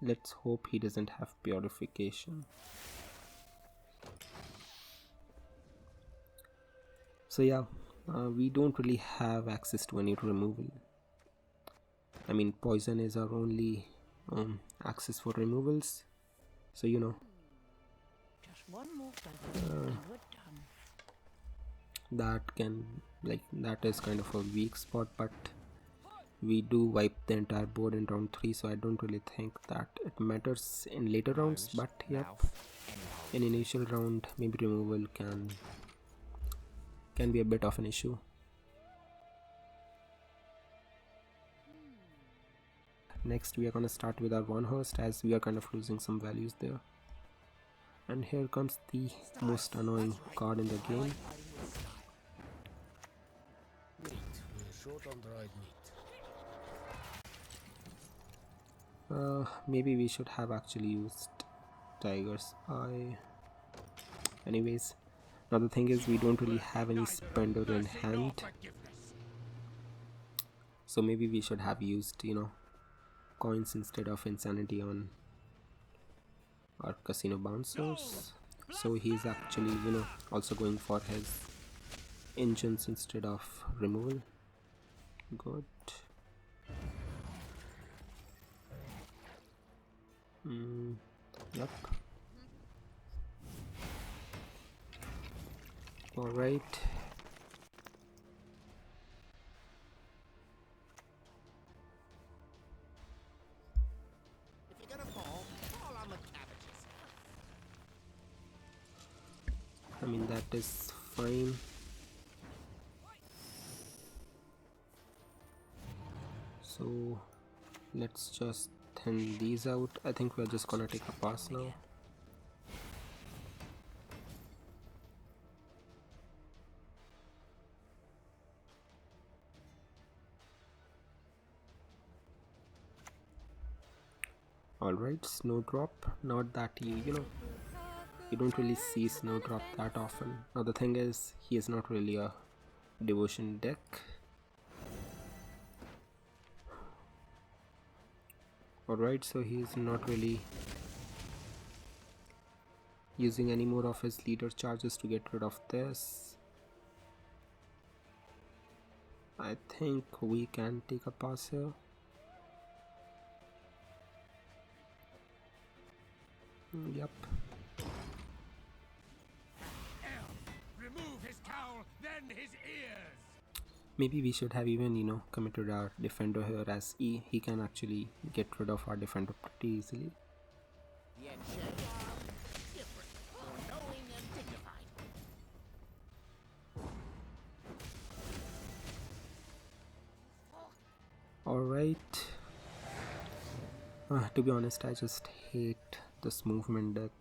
S1: Let's hope he doesn't have purification. So yeah, we don't really have access to any removal. I mean, poison is our only access for removals. So
S6: Just one more feather and we're done.
S1: that is kind of a weak spot, but we do wipe the entire board in round 3, so I don't really think that it matters in later rounds. But yep, in initial round maybe removal can be a bit of an issue. Next we are gonna start with our one host, as we are kind of losing some values there. And here comes the most annoying card in the game.
S3: Meat. We're short on dried meat.
S1: Maybe we should have actually used Tiger's Eye. Anyways, now the thing is we don't really have any spender in hand, so maybe we should have used coins instead of insanity on our casino bouncers. So he's actually also going for his engines instead of removal. Good. Yep. Alright.
S3: If you're gonna fall on the cabbages.
S1: I mean, that is fine. So let's just thin these out. I think we're just gonna take a pass now. Alright, snowdrop. Not that you don't really see snowdrop that often. Now the thing is, he is not really a devotion deck. Alright, so he is not really using any more of his leader charges to get rid of this. I think we can take a pass here. Yep.
S3: Remove his cowl, then his ears.
S1: Maybe we should have even committed our defender here, as he can actually get rid of our defender pretty easily.
S3: The enchanted are different, more knowing and dignified.
S1: Alright. To be honest, I just hate this movement deck.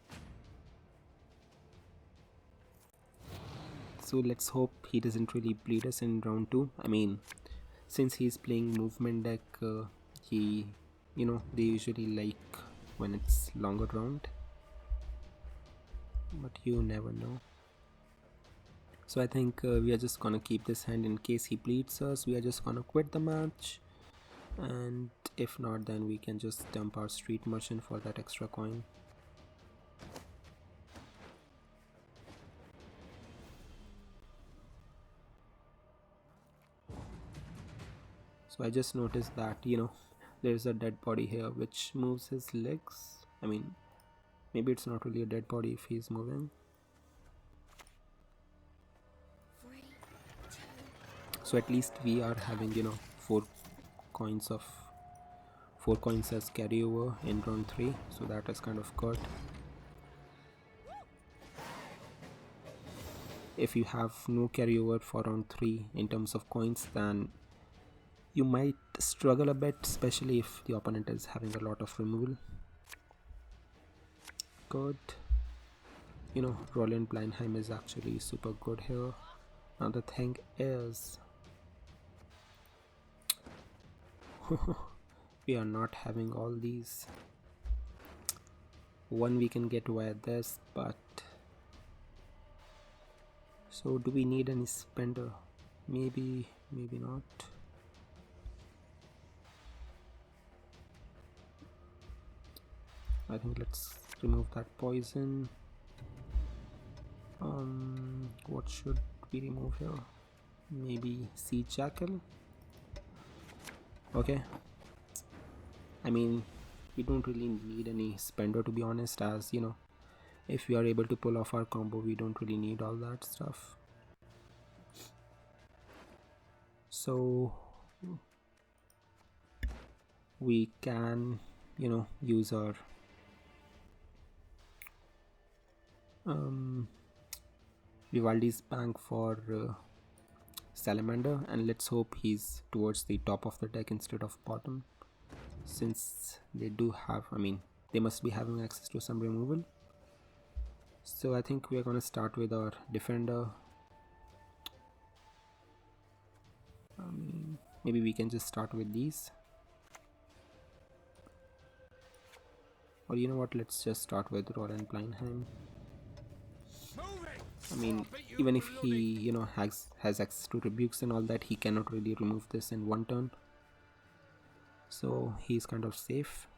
S1: So let's hope he doesn't really bleed us in round 2. I mean, since he's playing movement deck, they usually like when it's longer round. But you never know. So I think we are just gonna keep this hand in case he bleeds us. We are just gonna quit the match. And if not, then we can just dump our street merchant for that extra coin. So I just noticed that there's a dead body here which moves his legs. I mean, maybe it's not really a dead body if he's moving. So at least we are having 4 coins of 4 coins as carryover in round 3, so that is kind of good. If you have no carryover for round 3 in terms of coins, then you might struggle a bit, especially if the opponent is having a lot of removal. Good. You know, Olaf and Hym is actually super good here. Now the thing is, we are not having all these. One we can get via this, but so do we need any spender? Maybe not. I think let's remove that poison. What should we remove here? Maybe Sea Jackal. Okay. I mean, we don't really need any spender, to be honest, as you know, if we are able to pull off our combo, we don't really need all that stuff. So we can, you know, use our Vivaldi's bank for Salamander, and let's hope he's towards the top of the deck instead of bottom, since they do have, I mean, they must be having access to some removal. So I think we are gonna start with our defender. Maybe we can just start with these, or you know what, let's just start with Olaf and Hym. I mean, even if he, you know, has access to rebukes and all that, he cannot really remove this in one turn, so he's kind of safe.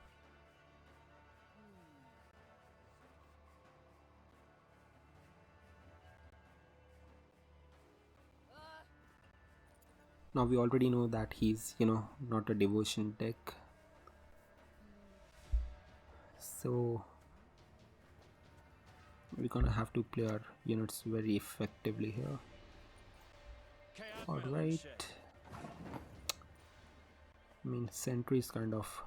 S1: Now we already know that he's, you know, not a devotion deck, so we're gonna have to play our units very effectively here. Alright. I mean, Sentry is kind of,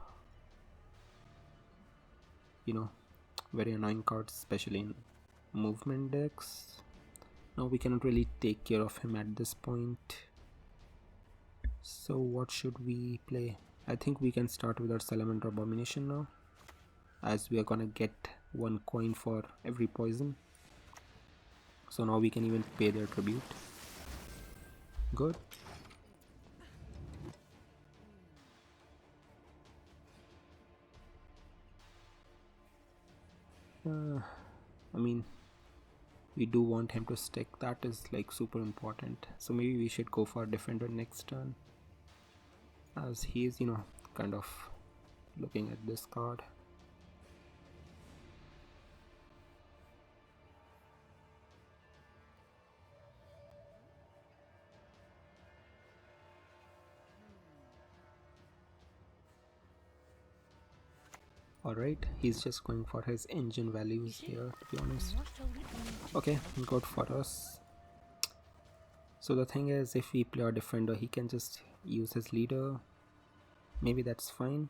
S1: you know, very annoying card, especially in movement decks. Now we cannot really take care of him at this point. So what should we play? I think we can start with our Salamander Abomination now, as we are gonna get 1 coin for every poison. So now we can even pay their tribute. Good. I mean, we do want him to stick, that is like super important, so maybe we should go for defender next turn, as he is, you know, kind of looking at this card. Alright, he's just going for his engine values here, to be honest. Okay, good for us. So the thing is, if we play our defender, he can just use his leader. Maybe that's fine,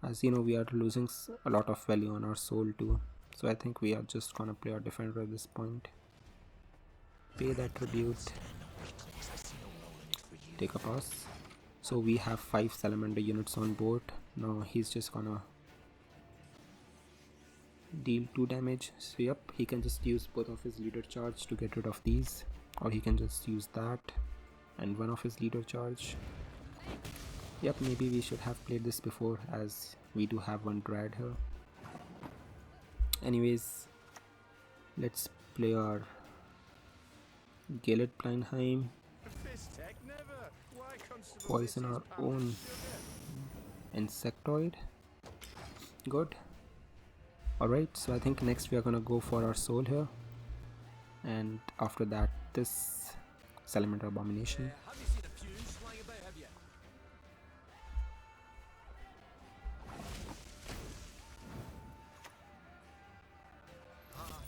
S1: as you know, we are losing a lot of value on our soul too. So I think we are just gonna play our defender at this point. Pay that tribute. Take a pass. So we have 5 Salamander units on board. Now he's just gonna deal 2 damage. So yep, he can just use both of his leader charge to get rid of these, or he can just use that and 1 of his leader charge. Yep, maybe we should have played this before, as we do have 1 Dryad here. Anyways, let's play our Olaf and Hym. Poison our own insectoid. Good. Alright, so I think next we are gonna go for our soul here, and after that this Salamander Abomination.
S2: Have you seen a fuse flying about, have you?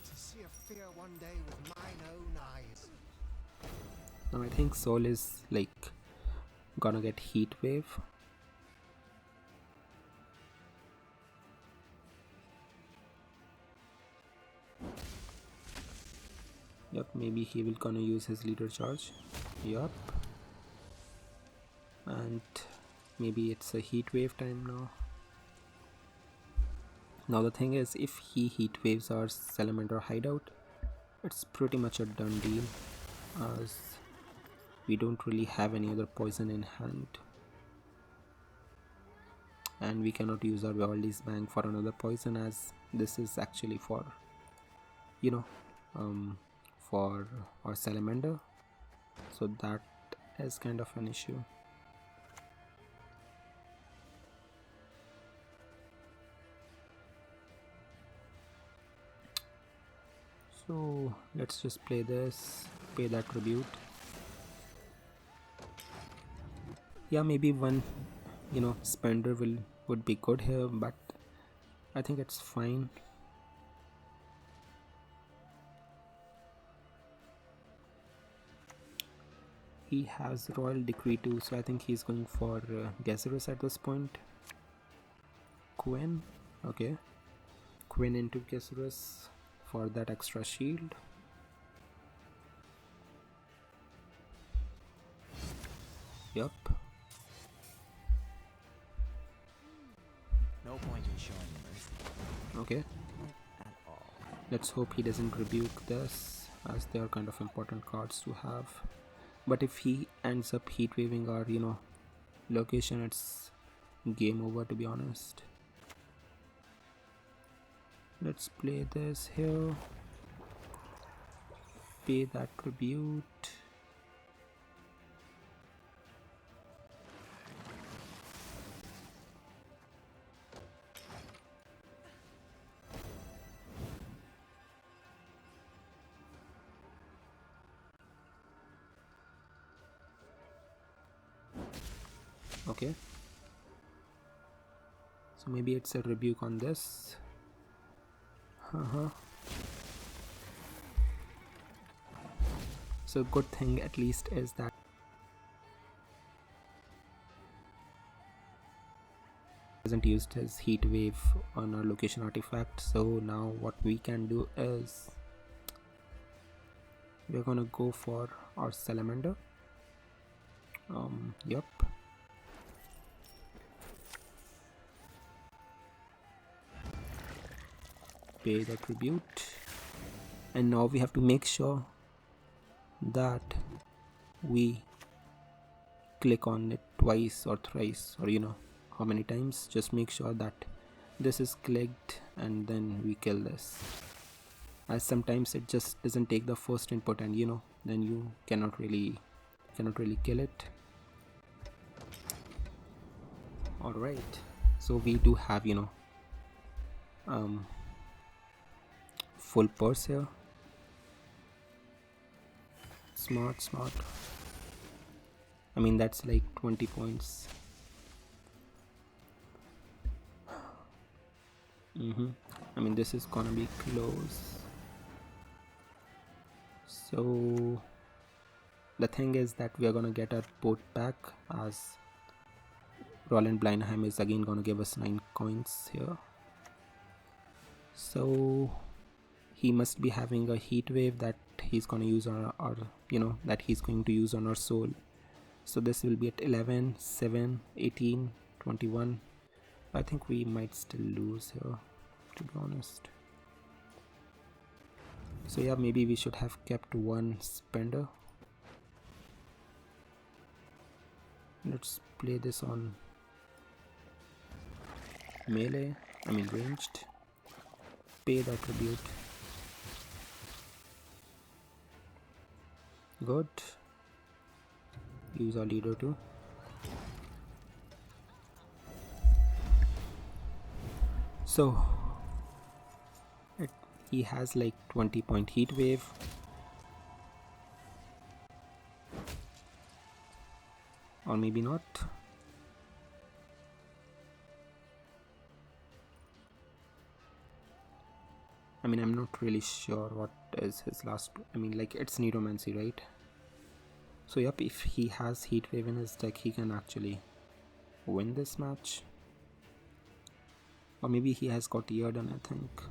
S3: To see a fear one day with mine own eyes.
S1: Now I think soul is like gonna get heat wave. Yep, maybe he will gonna use his leader charge. Yep. And maybe it's a heat wave time now. Now the thing is, if he heat waves our Salamander hideout, it's pretty much a done deal, as we don't really have any other poison in hand. And we cannot use our Vivaldi's bank for another poison, as this is actually for, you know, for our Salamander. So that is kind of an issue. So let's just play this, pay that tribute. Yeah, maybe one, spender would be good here, but I think it's fine. He has Royal Decree too, so I think he's going for Gesserus at this point. Gwent, okay. Gwent into Gesserus for that extra shield. Yup.
S2: No point in showing mercy.
S1: Okay.
S2: At all.
S1: Let's hope he doesn't rebuke this, as they are kind of important cards to have. But if he ends up heat waving our, location, it's game over, to be honest. Let's play this here. Pay that tribute. Okay. So maybe it's a rebuke on this. So good thing at least is that hasn't used his heat wave on our location artifact. So now what we can do is we're gonna go for our Salamander. Yep. Pay the tribute, and now we have to make sure that we click on it twice or thrice, or how many times. Just make sure that this is clicked and then we kill this, as sometimes it just doesn't take the first input, and then you cannot really kill it. All right, so we do have full purse here. Smart. I mean, that's like 20 points. I mean, this is gonna be close. So the thing is that we are gonna get our boat back, as Roland Blindheim is again gonna give us 9 coins here. So he must be having a heat wave that he's gonna use on our that he's going to use on our soul. So this will be at 11, 7, 18, 21. I think we might still lose here, to be honest. So yeah, maybe we should have kept one spender. Let's play this on melee, I mean ranged. Pay the tribute. Good. Use our leader too. So he has like 20-point heat wave. Or maybe not. I mean, I'm not really sure what is his last. I mean, like, it's oneiromancy, right? So yep, if he has heat wave in his deck, he can actually win this match. Or maybe he has got Yrden, I think.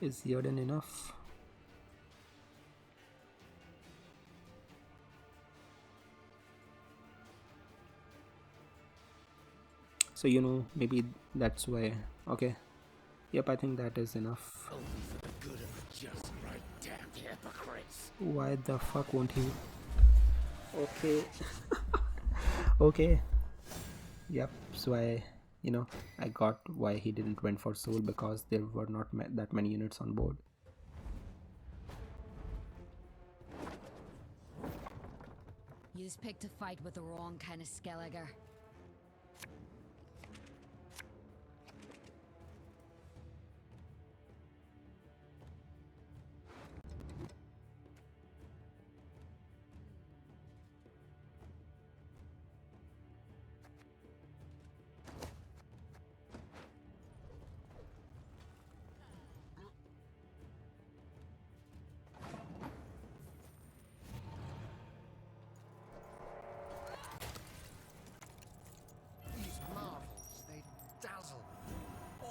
S1: Is Yrden enough? So maybe that's why. Okay, yep, I think that is enough.
S3: Only for the good of the just right, damned hypocrites.
S1: Why the fuck won't he? Okay. Okay, yep. So I got why he didn't went for soul, because there were not that many units on board.
S4: You just picked a fight with the wrong kind of Skelliger.
S3: These marvels, they dazzle. Awe.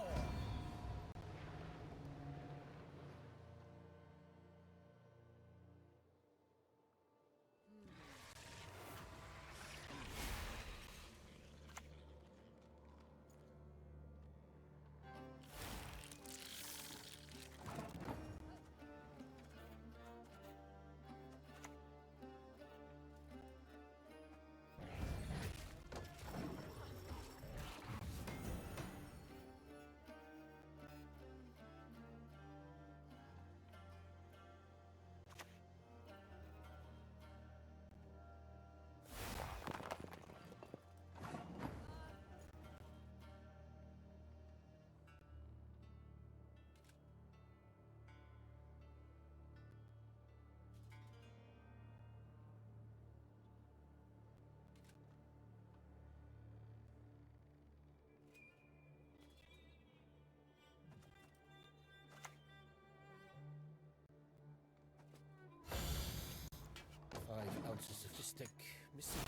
S3: Ounces of the stick missing.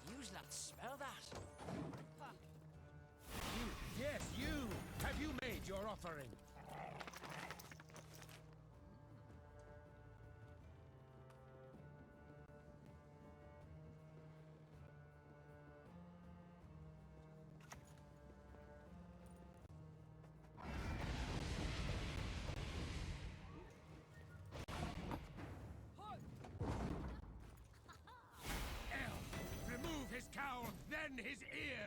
S3: You not smell that? You, yes, you! Have you made your offering? His cowl, then his ears!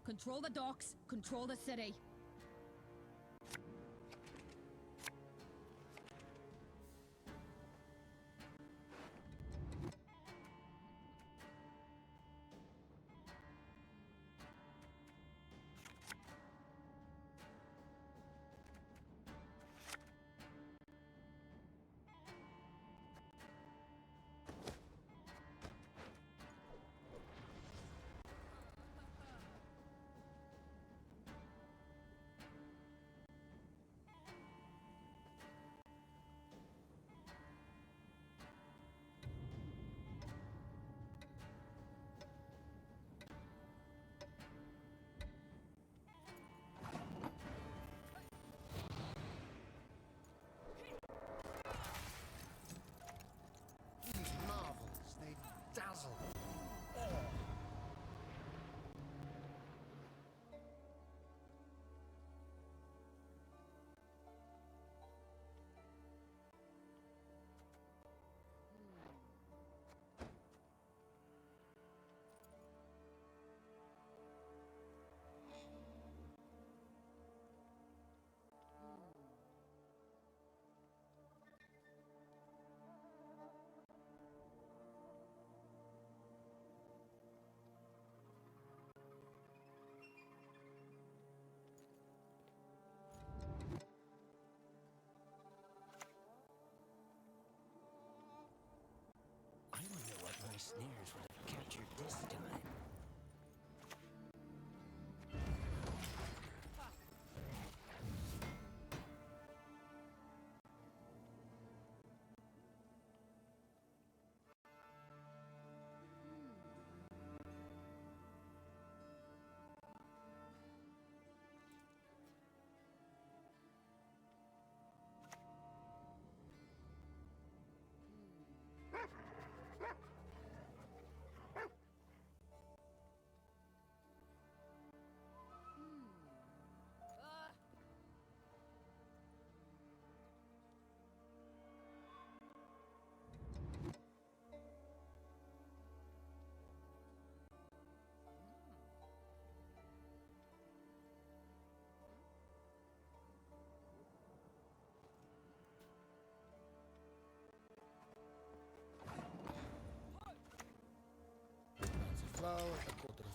S4: Control the docks, control the city.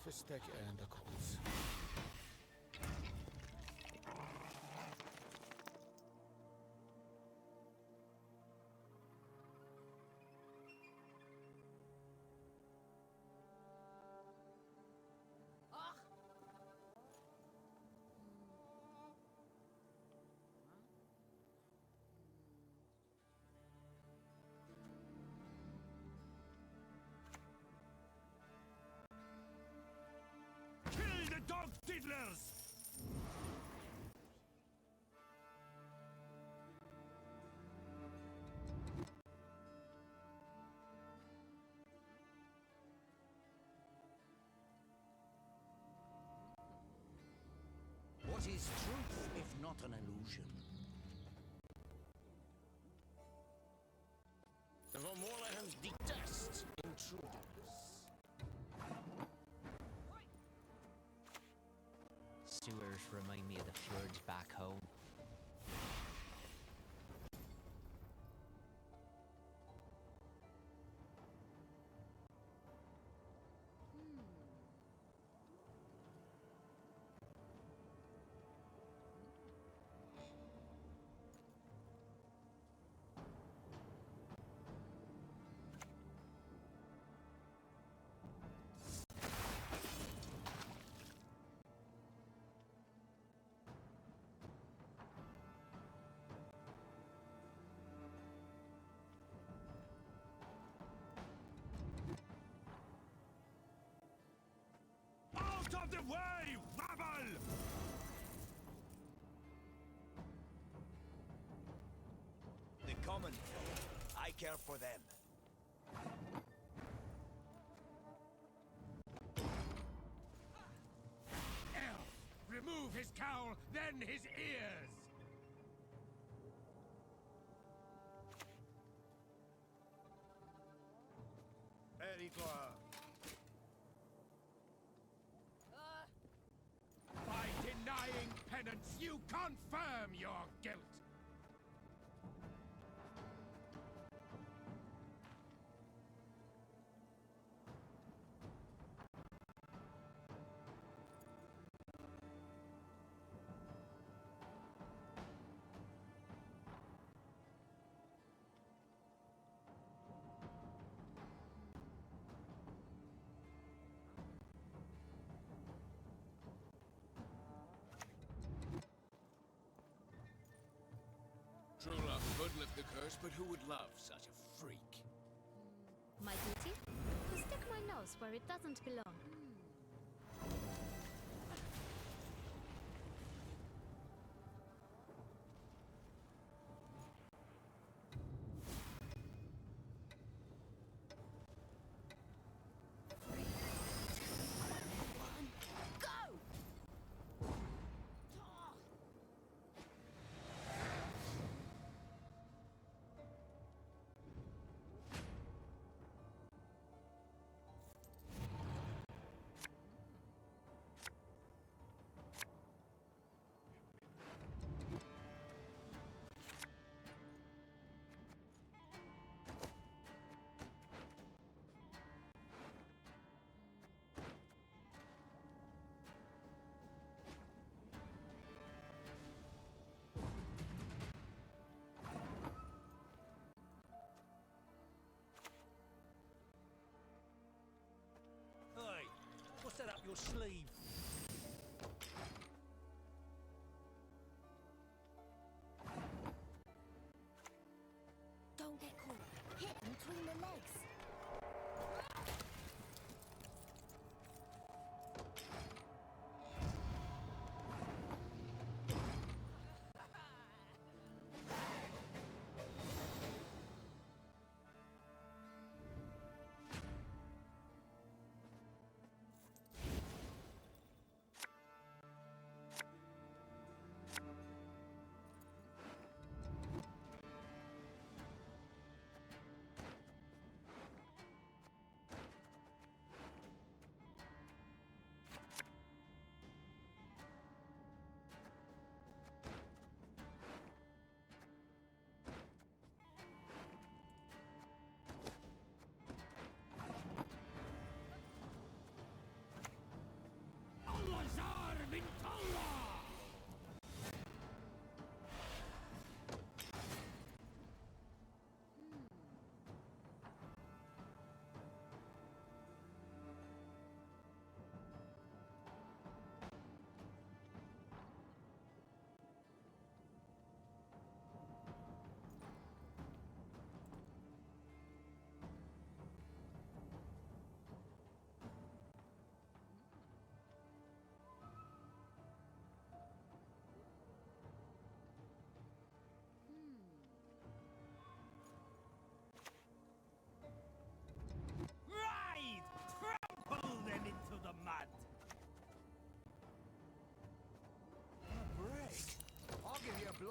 S5: Fistek and a Colts.
S3: Kill the dog diddlers!
S2: What is truth if not an illusion? The Vermorland detest intruders.
S7: Sewers remind me of the fjords back home.
S3: Out of the way, rabble!
S8: The common folk. I care for them.
S3: Elf! Remove his cowl, then his ears! Pericla! By denying penance, you confirm your guilt!
S5: True love could lift the curse, but who would love such a freak?
S4: My duty? To stick my nose where it doesn't belong.
S3: Hey, what's that up your sleeve?
S4: Don't get caught. Hit him between the legs.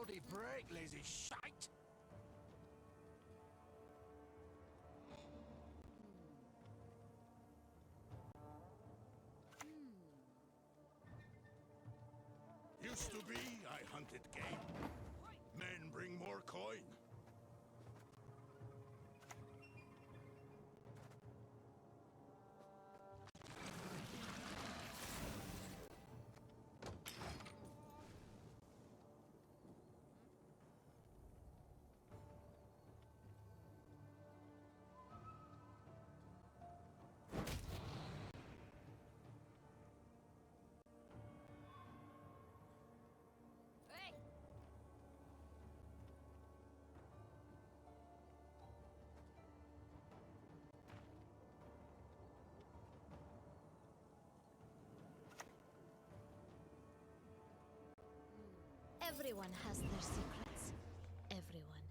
S2: bloody break, lazy shite!
S9: Used to be, I hunted game. Men bring more coin.
S4: Hey! Everyone has their secrets. Everyone.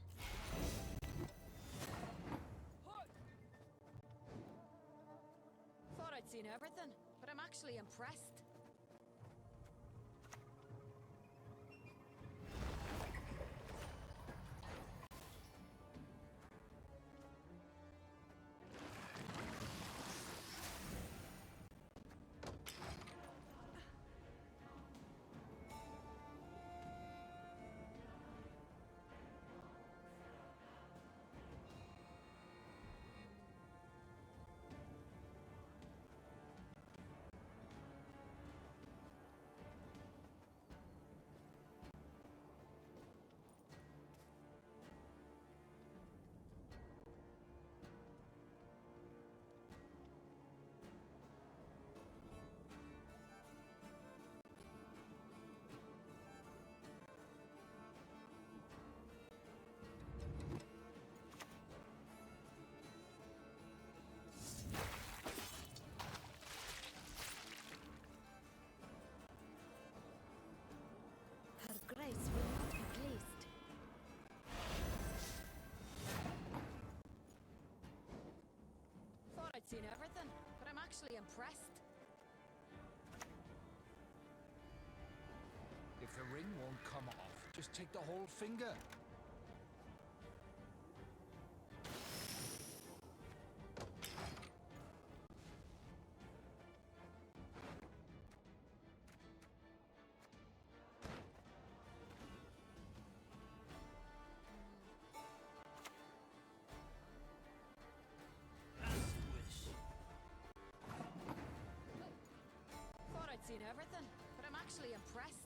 S6: Thought I'd seen everything, but I'm actually impressed.
S4: Her grace will not be pleased.
S6: Thought I'd seen everything, but I'm actually impressed.
S2: If the ring won't come off, just take the whole finger.
S6: Thought I'd seen everything, but I'm actually impressed.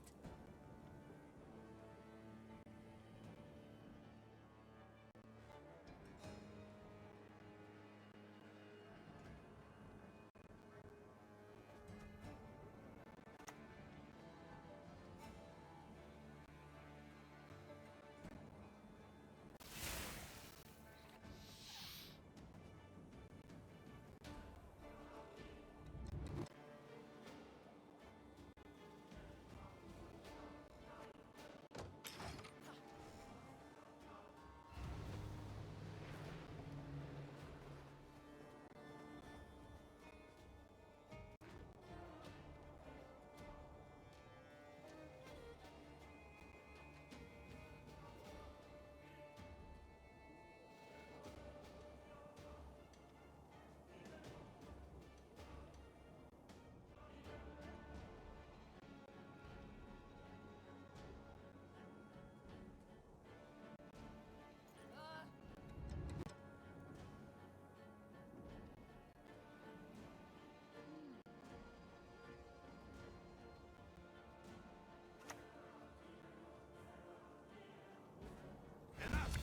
S9: Enough!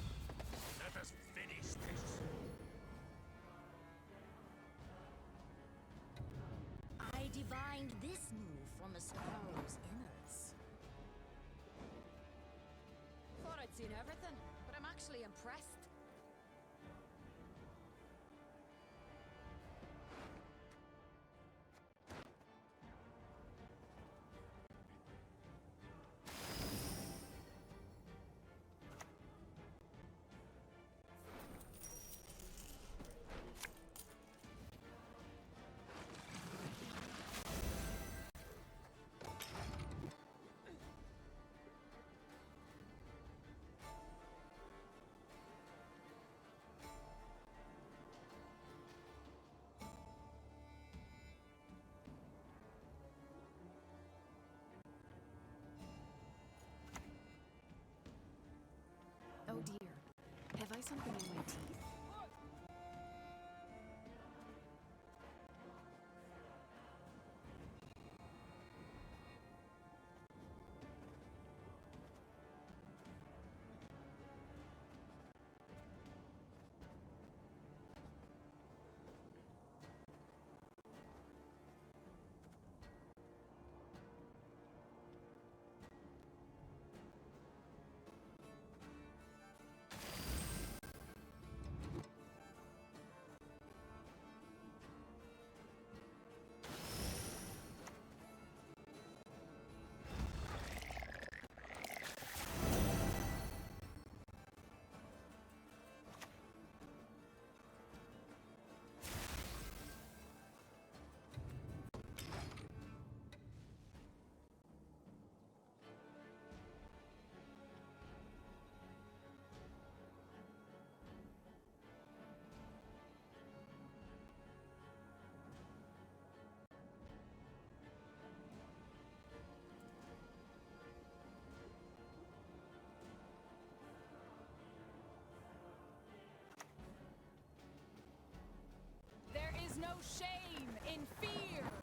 S9: Let us finish this.
S4: I divined this move from a squirrel's innards.
S6: Thought I'd seen everything, but I'm actually impressed.
S10: no shame in fear.